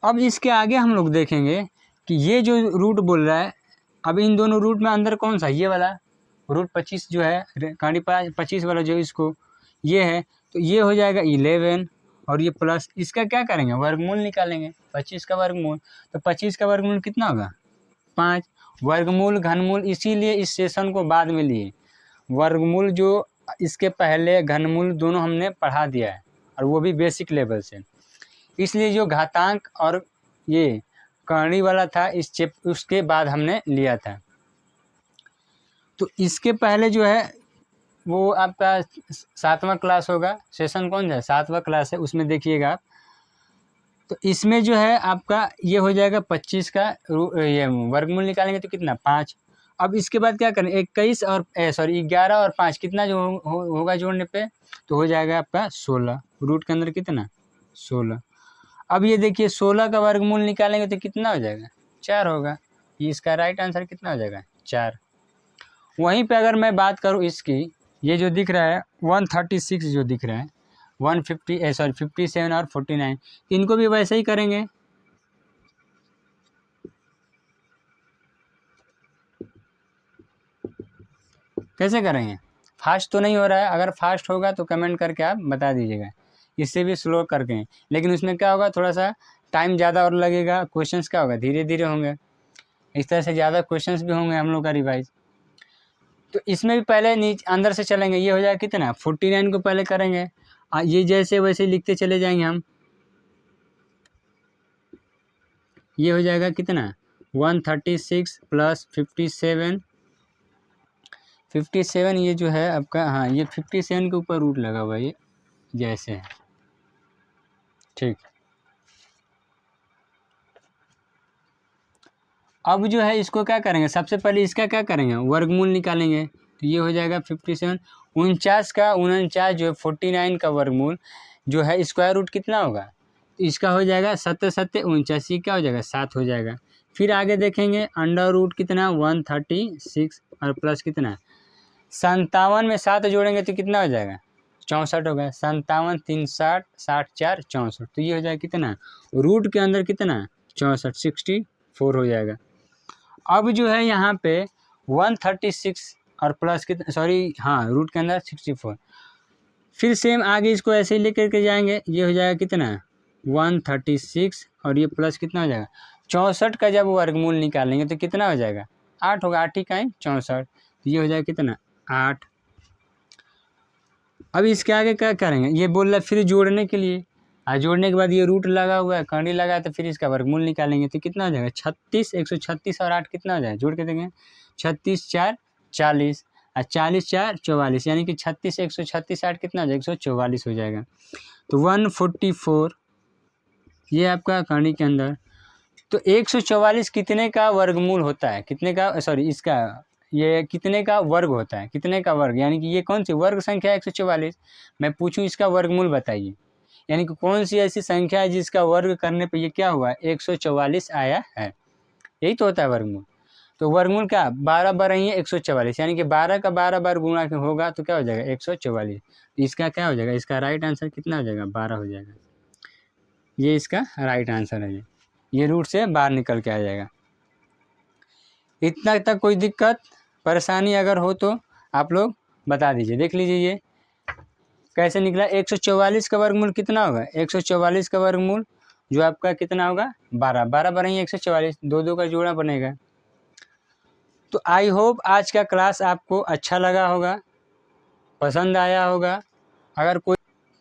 अब इसके आगे हम लोग देखेंगे कि ये जो रूट बोल रहा है, अब इन दोनों रूट में अंदर कौन सा, ये वाला रूट 25 जो है, कहानी 25 वाला जो इसको ये है, तो ये हो जाएगा 11 और ये प्लस, इसका क्या करेंगे, वर्गमूल निकालेंगे, 25 का वर्गमूल। तो 25 का वर्गमूल कितना होगा, 5। वर्गमूल घनमूल इसीलिए इस सेशन को बाद में लिए, वर्गमूल जो इसके पहले घनमूल दोनों हमने पढ़ा दिया है, और वो भी बेसिक लेवल से। इसलिए जो घातांक और ये करणी वाला था इस उसके बाद हमने लिया था। तो इसके पहले जो है वो आपका 7वां क्लास होगा, सेशन कौन सा है, 7वां क्लास है, उसमें देखिएगा आप। तो इसमें जो है आपका ये हो जाएगा 25 का ये वर्गमूल निकालेंगे तो कितना, 5। अब इसके बाद क्या करें, 21 और 11 और 5 कितना जो होगा जोड़ने पे, तो हो जाएगा आपका 16। रूट के अंदर कितना, 16। अब ये देखिए 16 का वर्गमूल निकालेंगे तो कितना हो जाएगा, 4 होगा। ये इसका राइट आंसर कितना हो जाएगा, 4। वहीं पे अगर मैं बात करूँ इसकी, ये जो दिख रहा है 136 जो दिख रहा है, 57 और 49, इनको भी वैसे ही करेंगे। कैसे करेंगे, फास्ट तो नहीं हो रहा है, अगर फास्ट होगा तो कमेंट करके आप बता दीजिएगा, इससे भी स्लो करके, लेकिन उसमें क्या होगा, थोड़ा सा टाइम ज़्यादा और लगेगा, क्वेश्चंस क्या होगा, धीरे धीरे होंगे, इस तरह से ज़्यादा क्वेश्चंस भी होंगे हम लोग का रिवाइज। तो इसमें भी पहले नीचे अंदर से चलेंगे, ये हो जाएगा कितना, 49 को पहले करेंगे, ये जैसे वैसे लिखते चले जाएंगे हम। ये हो जाएगा कितना, 136 प्लस 57 ये जो है आपका, हाँ ये 57 के ऊपर रूट लगा हुआ है, ये जैसे है, ठीक। अब जो है इसको क्या करेंगे, सबसे पहले इसका क्या करेंगे, वर्गमूल निकालेंगे। तो ये हो जाएगा 57, 49 का 49 जो है 49 का वर्गमूल जो है स्क्वायर रूट कितना होगा, इसका हो जाएगा 7 7 49, क्या हो जाएगा, 7 हो जाएगा। फिर आगे देखेंगे अंडर रूट कितना, 136 और प्लस कितना, 57 में 7 जोड़ेंगे तो कितना हो जाएगा, 64 होगा। 57 3 60 60 4 64, तो ये हो जाएगा कितना, रूट के अंदर कितना, 64 64 हो जाएगा। अब जो है यहाँ पे 136 और प्लस कितना, सॉरी हाँ रूट के अंदर 64, फिर सेम आगे इसको ऐसे ही लेकर के जाएंगे, ये हो जाएगा कितना, 136 और ये प्लस कितना हो जाएगा, 64 का जब वर्गमूल निकालेंगे तो कितना हो जाएगा, 8 होगा, 8 ही का है 64, तो ये हो जाएगा कितना, 8। अब इसके आगे क्या करेंगे, ये बोल रहा है फिर जोड़ने के लिए, जोड़ने के बाद ये रूट लगा हुआ है, कड़ी लगा है, तो फिर इसका वर्गमूल निकालेंगे तो कितना हो जाएगा, 36 136 और 8 कितना हो जाएगा, जोड़ के देंगे, 36 4 40 और 40 4 44, यानी कि 36 136 8 कितना हो जाएगा, 144 हो जाएगा। तो 144 ये आपका कड़ी के अंदर, तो 144 कितने का वर्गमूल होता है, कितने का, सॉरी इसका ये कितने का वर्ग होता है, कितने का वर्ग, यानी कि ये कौन सी वर्ग संख्या है 144, मैं पूछूं इसका वर्गमूल बताइए, यानी कि कौन सी ऐसी संख्या है जिसका वर्ग करने पे ये क्या हुआ, 144 आया है, यही तो होता है वर्गमूल। तो वर्गमूल क्या, 12 बार ही है 144, यानी कि 12 का 12 बार गुणा के होगा तो क्या हो जाएगा, 144। इसका क्या हो जाएगा, इसका राइट आंसर कितना हो जाएगा, 12 हो जाएगा, ये इसका राइट आंसर है। ये रूट से बाहर निकल के आ जाएगा। इतना तक कोई दिक्कत परेशानी अगर हो तो आप लोग बता दीजिए। देख लीजिए ये कैसे निकला, 144 का वर्गमूल कितना होगा, 144 का वर्गमूल जो आपका कितना होगा, 12 12 बार ही 144, 2 2 का जोड़ा बनेगा। तो आई होप आज का क्लास आपको अच्छा लगा होगा, पसंद आया होगा। अगर कोई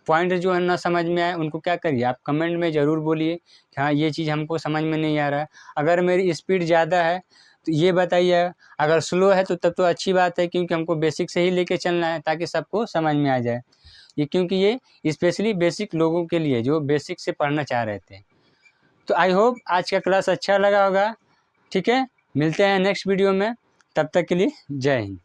पॉइंट जो है ना समझ में आए, उनको क्या करिए, आप कमेंट में ज़रूर बोलिए कि हाँ ये चीज़ हमको समझ में नहीं आ रहा है। अगर मेरी स्पीड ज़्यादा है तो ये बताइए, अगर स्लो है तो तब तो अच्छी बात है, क्योंकि हमको बेसिक से ही लेके चलना है ताकि सबको समझ में आ जाए। ये क्योंकि ये स्पेशली बेसिक लोगों के लिए जो बेसिक से पढ़ना चाह रहे थे। तो आई होप आज का क्लास अच्छा लगा होगा। ठीक है, मिलते हैं नेक्स्ट वीडियो में, तब तक के लिए जय हिंद।